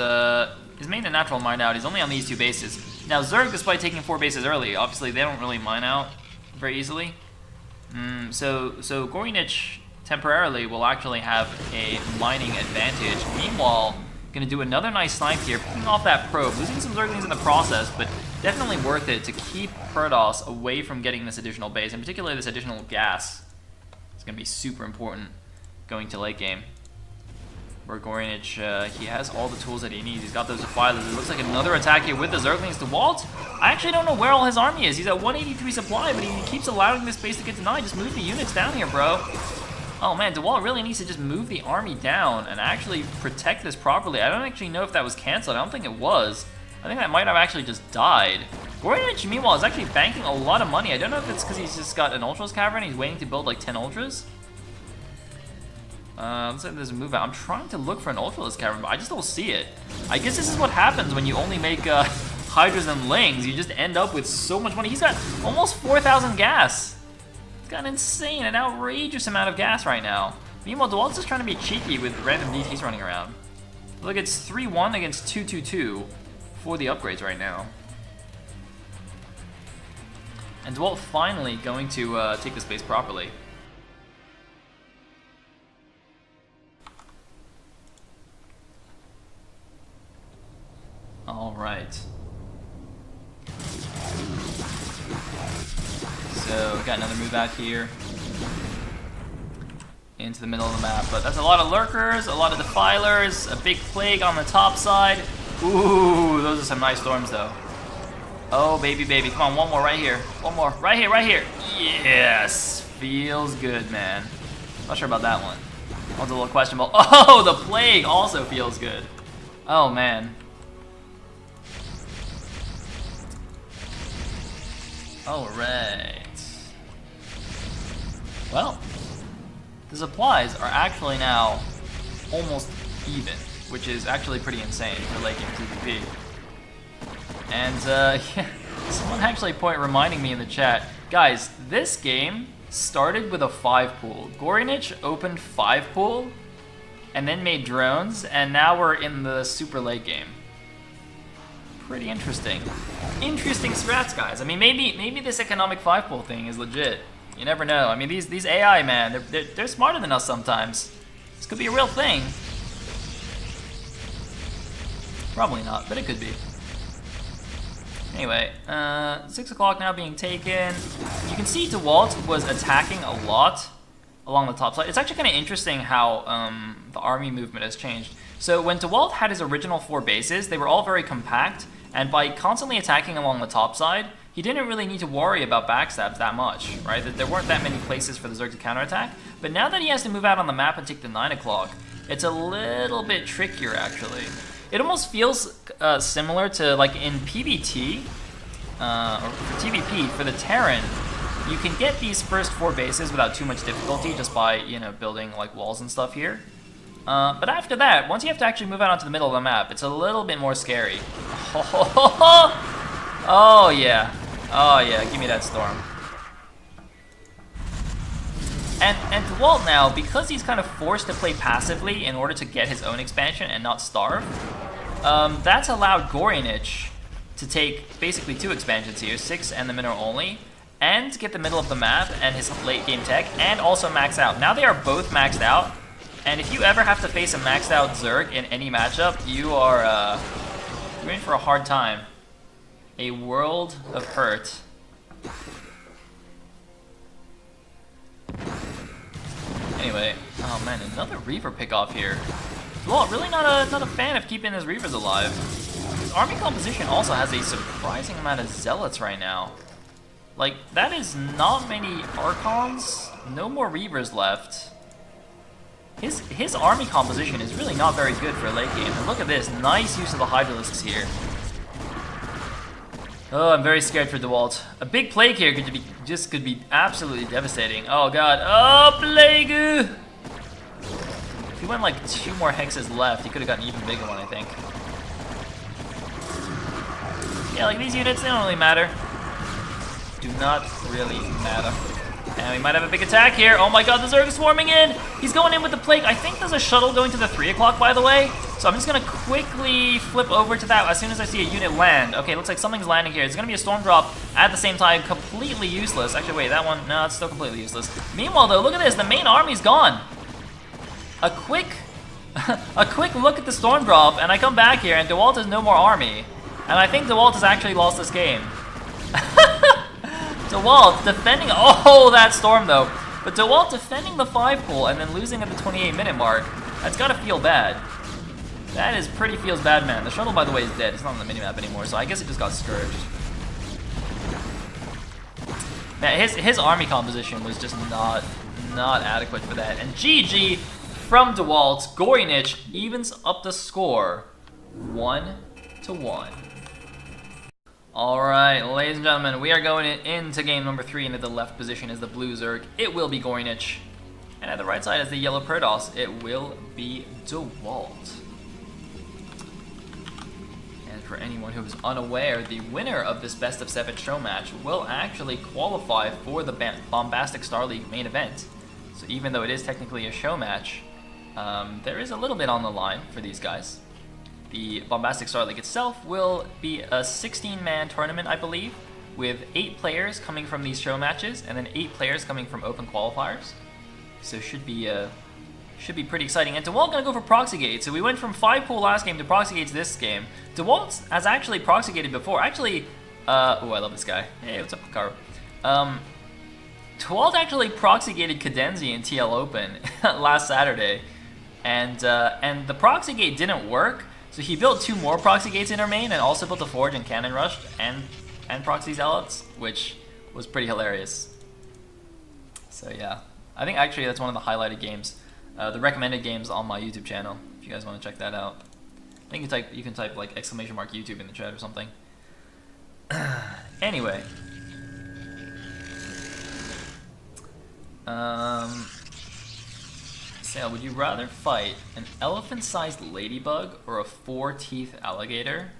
he's made a natural mine out. He's only on these 2 bases. Now, Zerg, despite taking 4 bases early, obviously they don't really mine out very easily. So Gorynich temporarily will actually have a mining advantage. Meanwhile, gonna do another nice snipe here, picking off that probe, losing some Zerglings in the process, but definitely worth it to keep Protoss away from getting this additional base, and particularly this additional gas. It's gonna be super important going to late game. Where Gorynich, he has all the tools that he needs. He's got those defilers. It looks like another attack here with the Zerglings. Dewalt, I actually don't know where all his army is. He's at 183 supply, but he keeps allowing this base to get denied. Just move the units down here, bro. Oh man, Dewalt really needs to just move the army down and actually protect this properly. I don't actually know if that was canceled. I don't think it was. I think that might have actually just died. gorynich, meanwhile, is actually banking a lot of money. I don't know if it's because he's just got an Ultras Cavern. He's waiting to build like 10 Ultras. Let's say there's a move out. I'm trying to look for an Ultras Cavern, but I just don't see it. I guess this is what happens when you only make Hydras and Lings. You just end up with so much money. He's got almost 4,000 gas. He's got an outrageous amount of gas right now. Meanwhile, Dewalt's just trying to be cheeky with random DTs running around. Look, it's 3-1 against 2-2-2 for the upgrades right now. And Dewalt finally going to take the space properly. All right. So we got another move out here into the middle of the map, but that's a lot of lurkers, a lot of defilers, a big plague on the top side. Ooh, those are some nice storms though. Oh baby, baby, come on, one more right here, one more, right here, right here. Yes, feels good, man. Not sure about that one. That was a little questionable. Oh, the plague also feels good. Oh man. All right. Well, the supplies are actually now almost even, which is actually pretty insane for late game PvP. And yeah, someone actually reminding me in the chat, guys, this game started with a 5 pool. gorynich opened 5 pool and then made drones, and now we're in the super late game. Pretty interesting. Interesting strats, guys. I mean, maybe this economic 5 pool thing is legit. You never know. I mean, these AI, man, they're smarter than us sometimes. This could be a real thing. Probably not, but it could be. Anyway, 6 o'clock now being taken. You can see Dewalt was attacking a lot along the top side. It's actually kind of interesting how the army movement has changed. So when Dewalt had his original 4 bases, they were all very compact, and by constantly attacking along the top side, he didn't really need to worry about backstabs that much, right? There weren't that many places for the Zerg to counterattack. But now that he has to move out on the map and take the 9 o'clock, it's a little bit trickier, actually. It almost feels similar to, like, in PvT, or for TvP, for the Terran, you can get these first 4 bases without too much difficulty just by, you know, building, like, walls and stuff here. But after that, once you have to actually move out onto the middle of the map, it's a little bit more scary. Oh, yeah. Oh yeah, give me that storm. And Dewalt now, because he's kind of forced to play passively in order to get his own expansion and not starve, that's allowed gorynich to take basically 2 expansions here, 6 and the mineral only, and to get the middle of the map and his late game tech, and also max out. Now they are both maxed out, and if you ever have to face a maxed out Zerg in any matchup, you're in for a hard time. A world of hurt. Anyway, oh man, another Reaver pick-off here. Dewalt really not a fan of keeping his Reavers alive. His army composition also has a surprising amount of Zealots right now. Like, that is not many Archons, no more Reavers left. His army composition is really not very good for a late game. And look at this, nice use of the Hydralisks here. Oh, I'm very scared for Dewalt. A big plague here could be absolutely devastating. Oh god. Oh, plague! If he went like 2 more hexes left, he could have gotten an even bigger one, I think. Yeah, like these units, they don't really matter. Do not really matter. And we might have a big attack here. Oh my god, the Zerg is swarming in! He's going in with the plague. I think there's a shuttle going to the 3 o'clock, by the way. So I'm just going to quickly flip over to that as soon as I see a unit land. Okay, looks like something's landing here. It's going to be a storm drop at the same time. Completely useless. Actually, wait, that one, no, it's still completely useless. Meanwhile, though, look at this. The main army's gone. A quick look at the storm drop, and I come back here, and Dewalt has no more army. And I think Dewalt has actually lost this game. Dewalt defending, oh, that storm though. But Dewalt defending the 5 pool and then losing at the 28-minute mark, that's gotta feel bad. That is feels bad, man. The shuttle, by the way, is dead. It's not on the minimap anymore, so I guess it just got scourged. Man, his army composition was just not not adequate for that. And GG from Dewalt. Gorynich evens up the score 1-1. Alright, ladies and gentlemen, we are going into game number 3, and at the left position is the blue Zerg. It will be Gorynich. And at the right side is the yellow Protoss. It will be Dewalt. And for anyone who is unaware, the winner of this best of 7 show match will actually qualify for the Bombastic Star League main event. So even though it is technically a show match, there is a little bit on the line for these guys. The Bombastic Star League itself will be a 16-man tournament, I believe, with 8 players coming from these show matches, and then 8 players coming from open qualifiers. So should be pretty exciting. And Dewalt gonna go for Proxy Gate. So we went from 5-pool last game to Proxy Gates this game. Dewalt has actually Proxy Gated before. Actually, oh, I love this guy. Hey, what's up, Picaro? Dewalt actually Proxy Gated Cadenzi in TL Open last Saturday, and the Proxy Gate didn't work. So he built 2 more Proxy Gates in our main, and also built a Forge and Cannon Rushed and Proxy Zealots, which was pretty hilarious. So yeah, I think actually that's one of the highlighted games, the recommended games on my YouTube channel. If you guys want to check that out, I think you can type like !YouTube in the chat or something. Anyway, Sayle, would you rather fight an elephant-sized ladybug or a 4-teeth alligator?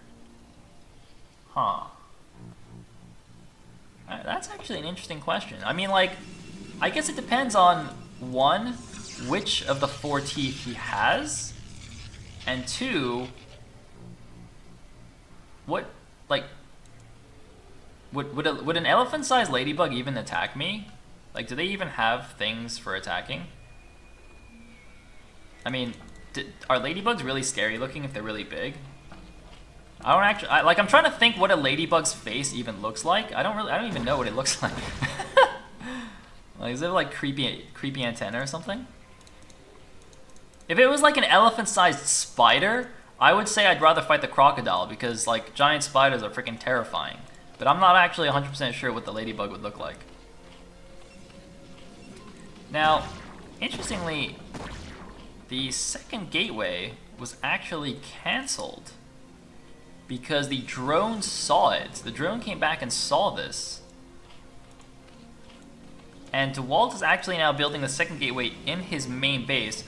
Huh. That's actually an interesting question. I mean, like, I guess it depends on, 1, which of the 4 teeth he has, and 2, what, like, would an elephant-sized ladybug even attack me? Like, do they even have things for attacking? I mean, are ladybugs really scary looking if they're really big? I don't actually, I'm trying to think what a ladybug's face even looks like. I don't even know what it looks like. Like, is it like creepy antenna or something? If it was like an elephant-sized spider, I would say I'd rather fight the crocodile, because like giant spiders are freaking terrifying. But I'm not actually 100% sure what the ladybug would look like. Now, interestingly, the second gateway was actually cancelled because the drone saw it. The drone came back and saw this. And Dewalt is actually now building the second gateway in his main base,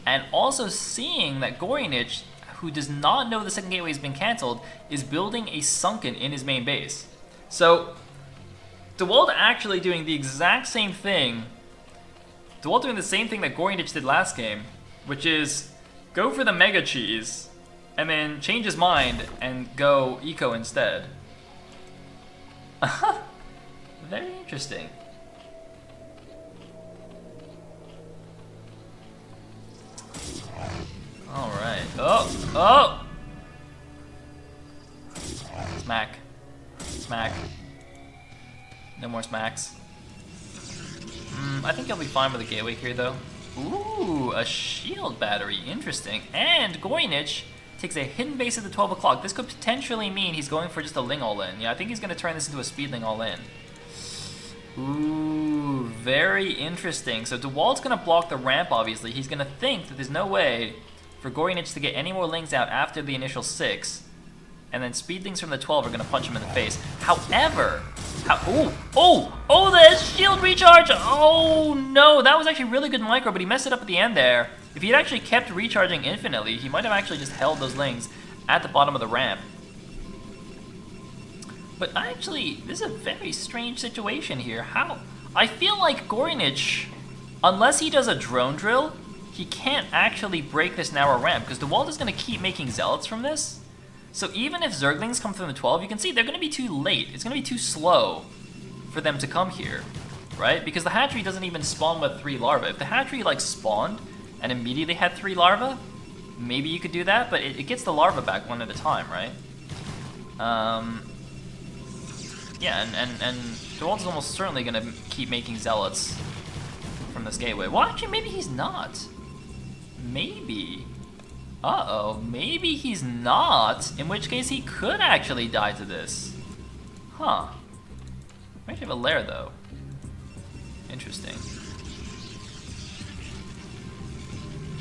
and also seeing that Gorynich, who does not know the second gateway has been cancelled, is building a sunken in his main base. So, Dewalt actually doing the exact same thing. Dewalt doing the same thing that Gorynich did last game, which is go for the Mega Cheese, and then change his mind and go Eco instead. Very interesting. Alright. Oh! Smack. Smack. No more smacks. I think he'll be fine with a gateway here, though. Ooh, a shield battery. Interesting. And Gorynich takes a hidden base at the 12 o'clock. This could potentially mean he's going for just a Ling all-in. Yeah, I think he's going to turn this into a Speedling all-in. Ooh, very interesting. So Dewalt's going to block the ramp, obviously. He's going to think that there's no way for Gorynich to get any more Lings out after the initial 6. And then Speedlings from the 12 are going to punch him in the face. However... Oh, the shield recharge! Oh, no, that was actually really good micro, but he messed it up at the end there. If he had actually kept recharging infinitely, he might have actually just held those Lings at the bottom of the ramp. But actually, this is a very strange situation here. How? I feel like Gorynich, unless he does a drone drill, he can't actually break this narrow ramp, because Dewalt is going to keep making Zealots from this. So even if Zerglings come from the 12, you can see they're going to be too late. It's going to be too slow for them to come here, right? Because the hatchery doesn't even spawn with 3 larvae. If the hatchery like spawned and immediately had 3 larvae, maybe you could do that, but it gets the larvae back one at a time, right? Yeah, and Dewalt is almost certainly going to keep making Zealots from this gateway. Well, actually, maybe he's not. Maybe. Uh-oh, maybe he's not, in which case he could actually die to this. Huh. Might have a lair, though. Interesting.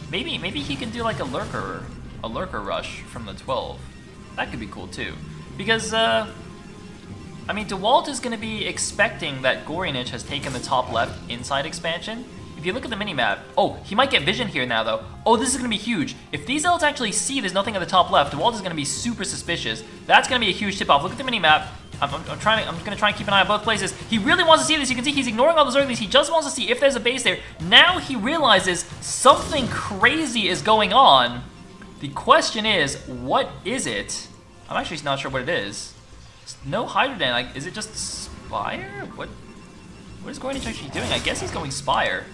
Maybe he can do like a lurker rush from the 12. That could be cool too. Because I mean, Dewalt is going to be expecting that gorynich has taken the top left inside expansion. If you look at the minimap, oh, he might get vision here now though. Oh, this is going to be huge. If these Zealots actually see there's nothing at the top left, Dewalt is going to be super suspicious. That's going to be a huge tip off. Look at the minimap. I'm going to try and keep an eye on both places. He really wants to see this. You can see he's ignoring all the Zerglings. He just wants to see if there's a base there. Now he realizes something crazy is going on. The question is, what is it? I'm actually not sure what it is. No Hydroden. Like, is it just Spire? What is gorynich actually doing? I guess he's going Spire.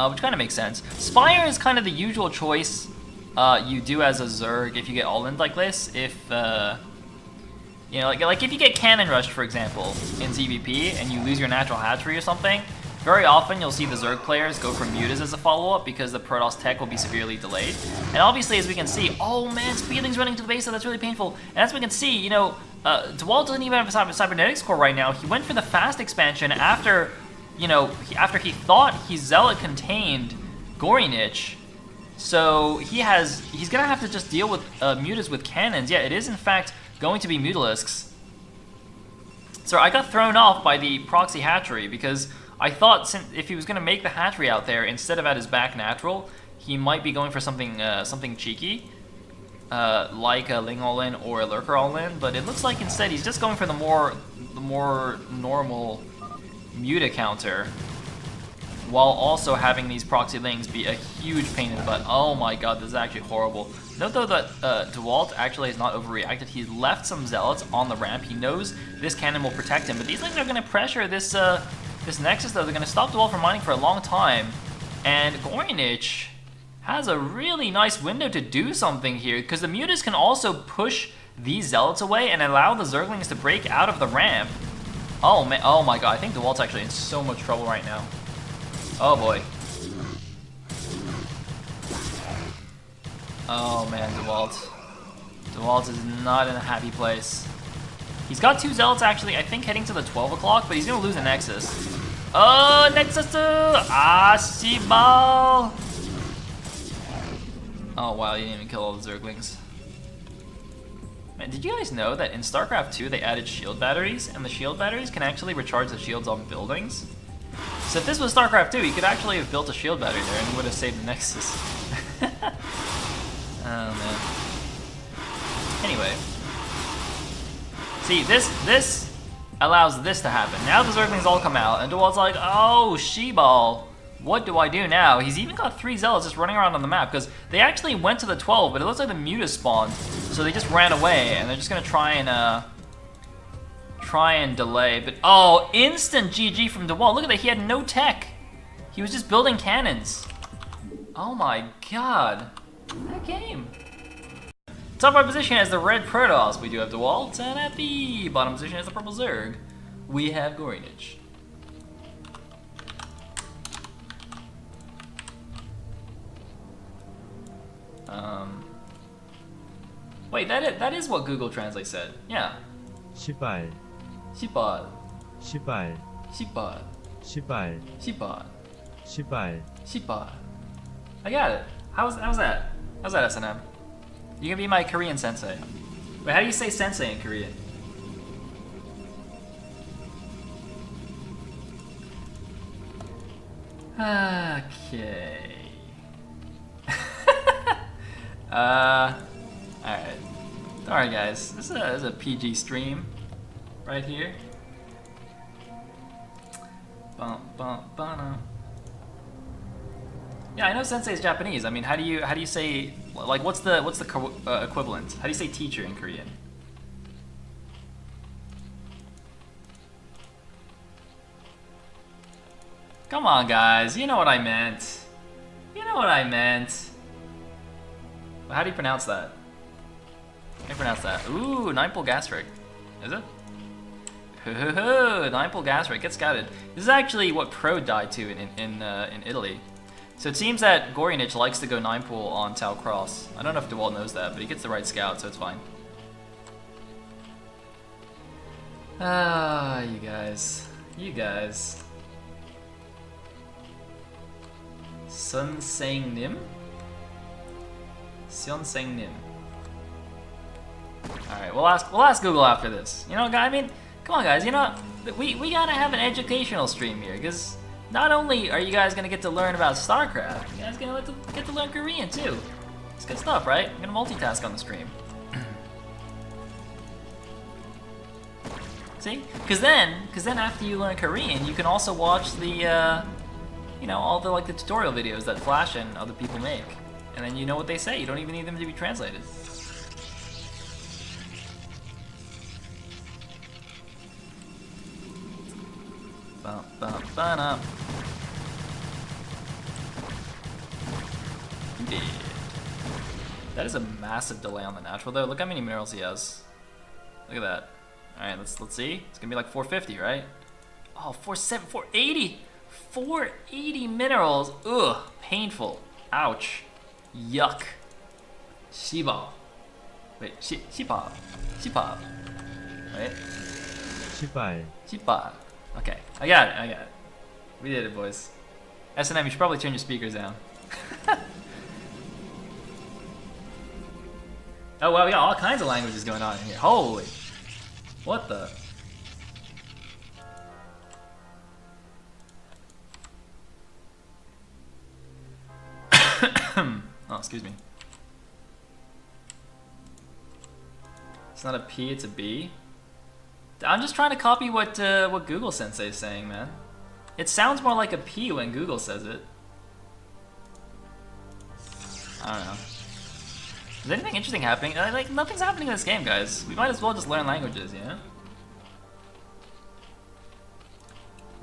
Which kind of makes sense. Spire is kind of the usual choice you do as a Zerg if you get all-in like this. If you know, like if you get cannon rushed, for example, in ZVP and you lose your natural hatchery or something, very often you'll see the Zerg players go for mutas as a follow-up because the Protoss tech will be severely delayed. And obviously, as we can see, oh man, Speedling's running to the base, so that's really painful. And as we can see, you know, Dewalt doesn't even have a Cybernetics core right now. He went for the fast expansion after, you know, after he thought he Zealot contained gorynich. So he's gonna have to just deal with mutas with cannons. Yeah, it is in fact going to be Mutalisks. So I got thrown off by the proxy hatchery because I thought if he was gonna make the hatchery out there instead of at his back natural, he might be going for something something cheeky, like a Ling all-in or a Lurker all-in. But it looks like instead he's just going for the more normal muta counter, while also having these proxy Lings be a huge pain in the butt. Oh my god, this is actually horrible. Note though that Dewalt actually has not overreacted. He left some Zealots on the ramp. He knows this cannon will protect him, but these Lings are going to pressure this this Nexus though. They're going to stop Dewalt from mining for a long time. And gorynich has a really nice window to do something here, because the mutas can also push these Zealots away and allow the Zerglings to break out of the ramp. Oh man, oh my god, I think Dewalt's actually in so much trouble right now. Oh boy. Oh man, Dewalt. Dewalt is not in a happy place. He's got 2 Zealots actually, I think heading to the 12 o'clock, but he's gonna lose a Nexus. Oh, Nexus! Shibal! Oh wow, he didn't even kill all the Zerglings. Man, did you guys know that in StarCraft 2 they added shield batteries, and the shield batteries can actually recharge the shields on buildings? So if this was StarCraft 2, he could actually have built a shield battery there and he would have saved the Nexus. Oh man. Anyway. See, this allows this to happen. Now the Zerglings all come out, and Dewalt's like, oh, Shebal, what do I do now? He's even got 3 Zealots just running around on the map, because they actually went to the 12, but it looks like the mutas spawned, so they just ran away, and they're just gonna try and delay. But oh, instant GG from Dewalt. Look at that, he had no tech. He was just building cannons. Oh my god. That game. Top right position has the red Protoss. We do have Dewalt, and at the bottom position has the purple Zerg. We have gorynich. Wait, that is what Google Translate said. Yeah. 시발. 시발. 시발. 시발. 시발. 시발. 시발. 시발. I got it. How's that? How's that, SNM? You can be my Korean sensei. Wait, how do you say sensei in Korean? Okay. Alright. Alright guys, this is a PG stream right here. Bum, bum, bum. Yeah, I know sensei is Japanese. I mean, how do you say, like, what's the equivalent? How do you say teacher in Korean? Come on, guys. You know what I meant. You know what I meant. How do you pronounce that? How do you pronounce that? Ooh, 9-pull gas rig. Is it? 9-pull gas rig. Get scouted. This is actually what Pro died to in Italy. So it seems that gorynich likes to go 9-pull on Tau Cross. I don't know if Dewalt knows that, but he gets the right scout, so it's fine. Ah, you guys. You guys. Sun Sang Nim? Sun Sang Nim. Alright, we'll ask Google after this. You know, guys, I mean, come on guys, you know, we gotta have an educational stream here, because not only are you guys gonna get to learn about StarCraft, you guys gonna get to learn Korean too. It's good stuff, right? I'm gonna multitask on the stream. See? Because then after you learn Korean, you can also watch the, you know, all the like the tutorial videos that Flash and other people make, and then you know what they say. You don't even need them to be translated. Ba-ba-ba-da. Indeed. That is a massive delay on the natural though. Look how many minerals he has. Look at that. Alright, let's see. It's gonna be like 450, right? Oh, 480! 480 minerals! Ugh, painful. Ouch. Yuck. Shiba. Wait, Shiba. Shiba. Wait. 시발, Shiba. Okay, I got it. We did it, boys. S&M, you should probably turn your speakers down. Oh wow, we got all kinds of languages going on in here. Holy. What the? Oh, excuse me. It's not a P, it's a B. I'm just trying to copy what Google Sensei is saying, man. It sounds more like a P when Google says it. I don't know. Is anything interesting happening? Like, nothing's happening in this game, guys. We might as well just learn languages, you know?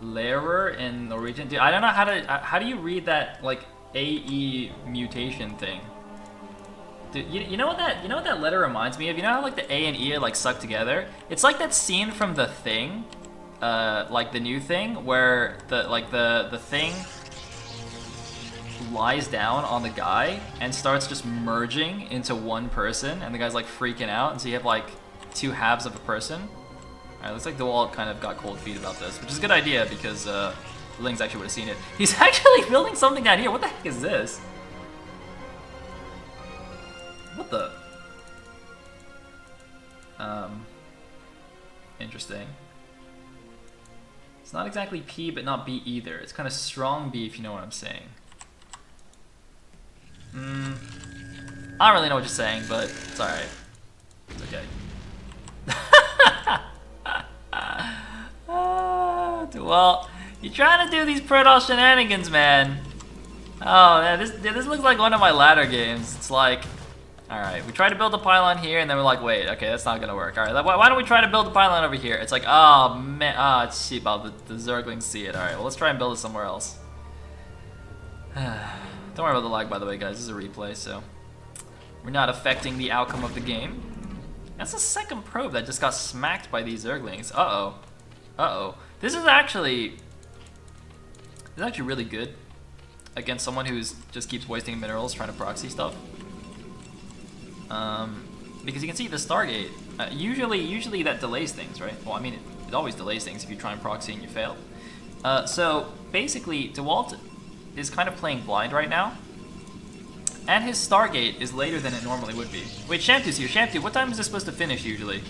Lærer in Norwegian? Dude, I don't know how do you read that, like, AE mutation thing? Dude, you know what that letter reminds me of? You know how like the A and E are like sucked together? It's like that scene from The Thing, like the new Thing, where the Thing lies down on the guy and starts just merging into one person, and the guy's like freaking out, and so you have like two halves of a person. Alright, looks like Dewalt kind of got cold feet about this, which is a good idea because Ling's actually would have seen it. He's actually building something down here. What the heck is this? What the? Interesting. It's not exactly P, but not B either. It's kind of strong B, if you know what I'm saying. I don't really know what you're saying, but it's alright. It's okay. Well, you're trying to do these Protoss shenanigans, man. Oh, man, this looks like one of my ladder games. It's like, alright, we try to build a pylon here, and then we're like, wait, okay, that's not gonna work. Alright, why don't we try to build a pylon over here? It's like, oh, man, it's cheap. The Zerglings see it. Alright, well, let's try and build it somewhere else. Don't worry about the lag, by the way, guys. This is a replay, so we're not affecting the outcome of the game. That's the second probe that just got smacked by these Zerglings. Uh-oh. Uh-oh. This is actually really good against someone who just keeps wasting minerals trying to proxy stuff. Because you can see the Stargate, usually that delays things, right? Well, I mean, it always delays things if you try and proxy and you fail. So basically, Dewalt is kind of playing blind right now, and his Stargate is later than it normally would be. Wait, Shamtu's here. Shamtu, what time is this supposed to finish usually?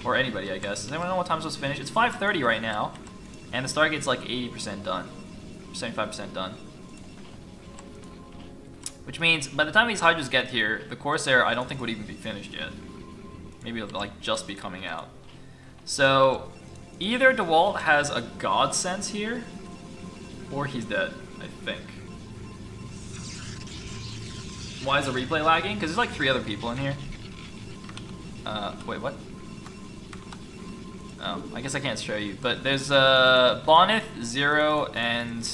Or anybody, I guess. Does anyone know what time it's supposed to finish? It's 5:30 right now, and the Stargate's like 80% done, 75% done. Which means by the time these Hydras get here, the Corsair I don't think would even be finished yet. Maybe it'll like just be coming out. So either Dewalt has a god sense here, or he's dead, I think. Why is the replay lagging? Because there's like 3 other people in here. Wait, what? Oh, I guess I can't show you. But there's Bonith, Zero, and...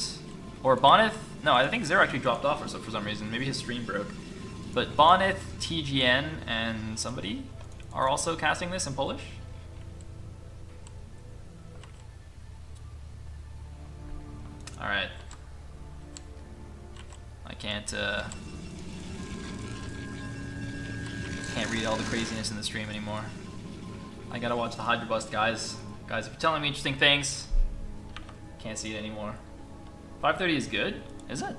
Or Bonith... No, I think Zero actually dropped off for some reason. Maybe his stream broke. But Bonith, TGN, and somebody are also casting this in Polish. Alright. I can't read all the craziness in the stream anymore. I gotta watch the Hydra Bust, guys. Guys, if you're telling me interesting things, can't see it anymore. 5:30 is good? Is it?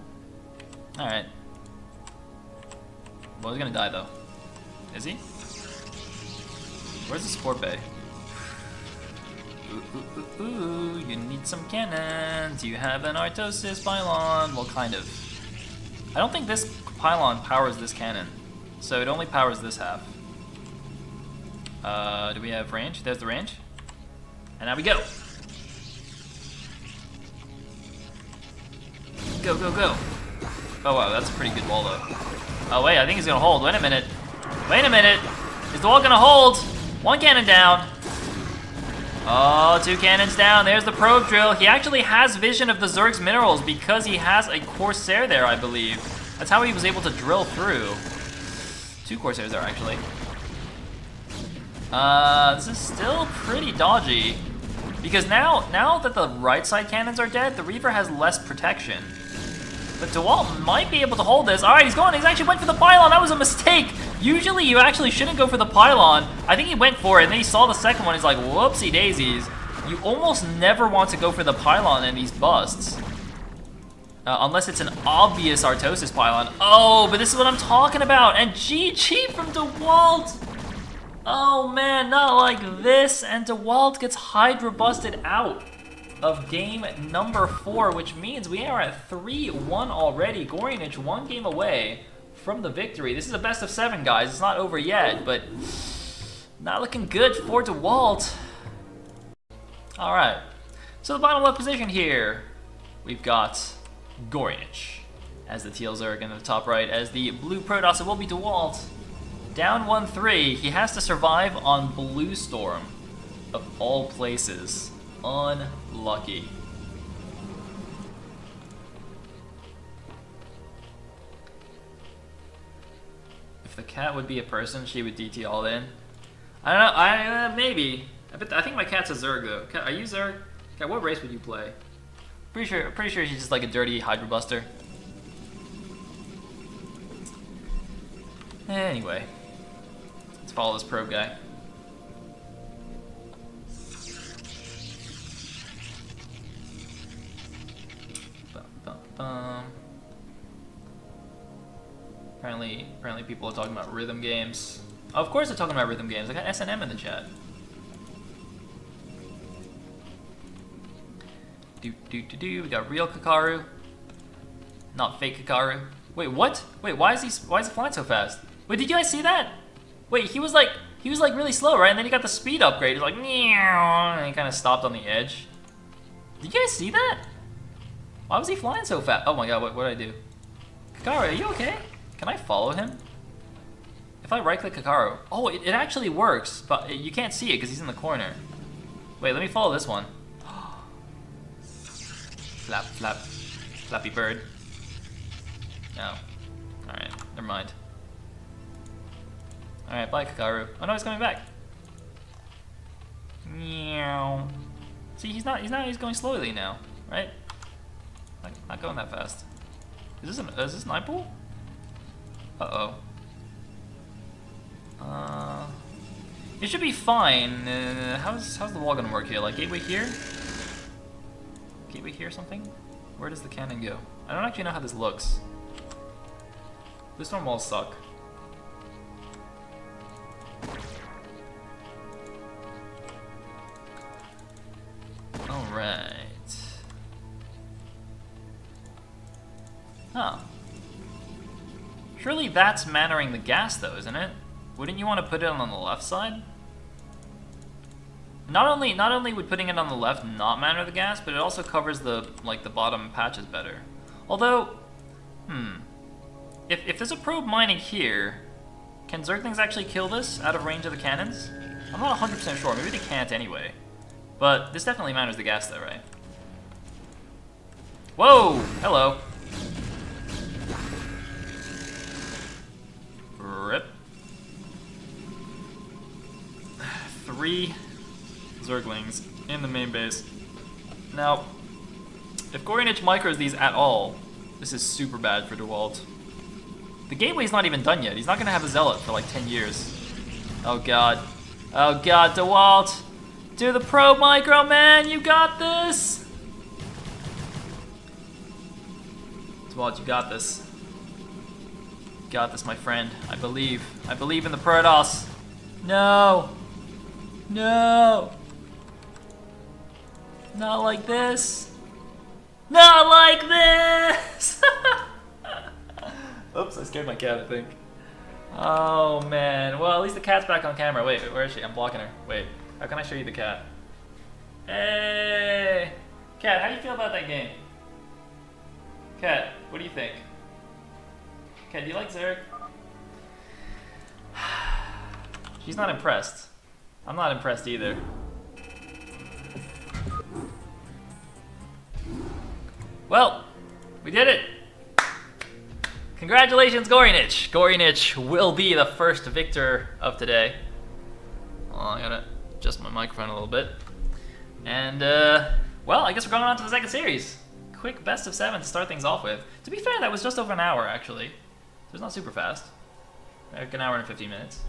Alright. Well, he's gonna die though. Is he? Where's the support bay? Ooh, you need some cannons. You have an Artosis pylon. Well, kind of. I don't think this pylon powers this cannon. So it only powers this half. Do we have range? There's the range. And now we go. Go, go, go. Oh wow, that's a pretty good wall though. Oh wait, I think he's gonna hold. Wait a minute. Wait a minute. Is the wall gonna hold? One cannon down. Oh, 2 cannons down. There's the probe drill. He actually has vision of the Zerg's minerals because he has a Corsair there, I believe. That's how he was able to drill through. 2 Corsairs there, actually. This is still pretty dodgy. Because now that the right side cannons are dead, the Reaver has less protection. But Dewalt might be able to hold this. Alright, he's going. He's actually went for the pylon. That was a mistake. Usually you actually shouldn't go for the pylon. I think he went for it, and then he saw the second one. He's like, whoopsie daisies. You almost never want to go for the pylon in these busts. Unless it's an obvious Artosis pylon. Oh, but this is what I'm talking about. And GG from Dewalt. Oh man, not like this. And Dewalt gets Hydra busted out of game number 4, which means we are at 3-1 already. Gorynich 1 game away from the victory. This is a best of 7, guys. It's not over yet, but not looking good for Dewalt. All right, so the bottom left position here, we've got Gorynich as the teal Zerg, and the top right as the blue Protoss. It will be Dewalt. Down 1-3. He has to survive on Blue Storm, of all places. Unlucky. If the cat would be a person, she would DT all in. I don't know. Maybe. I think my cat's a Zerg though. Cat, are you Zerg? Cat, what race would you play? Pretty sure she's just like a dirty Hydra Buster. Anyway, let's follow this probe guy. Apparently people are talking about rhythm games. Oh, of course they're talking about rhythm games. I got S&M in the chat. We got real Kakaru, not fake Kakaru. Wait, what? Wait, why is he flying so fast? Wait, did you guys see that? Wait, he was like really slow, right? And then he got the speed upgrade. He's like, meow, and he kind of stopped on the edge. Did you guys see that? Why was he flying so fast? Oh my god, what did I do? Kakaru, are you okay? Can I follow him? If I right-click Kakaru, oh, it actually works, but you can't see it because he's in the corner. Wait, let me follow this one. Flap, flap, flappy bird. No. Alright, never mind. Alright, bye Kakaru. Oh no, he's coming back. Meow. See, he's going slowly now, right? Not going that fast. Is this 9 pool? Uh-oh. It should be fine. How's the wall gonna work here? Like gateway here? Gateway here or something? Where does the cannon go? I don't actually know how this looks. This storm walls suck. Alright. Huh. Surely that's mannering the gas though, isn't it? Wouldn't you want to put it on the left side? Not only would putting it on the left not manner the gas, but it also covers the bottom patches better. Although, if there's a probe mining here, can Zerglings actually kill this out of range of the cannons? I'm not 100% sure. Maybe they can't anyway. But this definitely manners the gas though, right? Whoa! Hello. Rip. 3 Zerglings in the main base. Now, if Gorynich micros these at all, this is super bad for Dewalt. The gateway's not even done yet. He's not gonna have a zealot for like 10 years. Oh god. Oh god, Dewalt! Do the probe micro, man! You got this! Dewalt, you got this. got this, my friend. I believe. I believe in the Protoss. No! No! Not like this! Not like this! Oops, I scared my cat, I think. Oh, man. Well, at least the cat's back on camera. Wait, where is she? I'm blocking her. Wait, how can I show you the cat? Hey! Cat, how do you feel about that game? Cat, what do you think? Cat, do you like Zerg? She's not impressed. I'm not impressed either. Well, we did it! Congratulations, gorynich! Gorynich will be the first victor of today. Well, I gotta adjust my microphone a little bit. And, well, I guess we're going on to the second series. Quick best of 7 to start things off with. To be fair, that was just over an hour, actually. So it's not super fast. Like an hour and 15 minutes.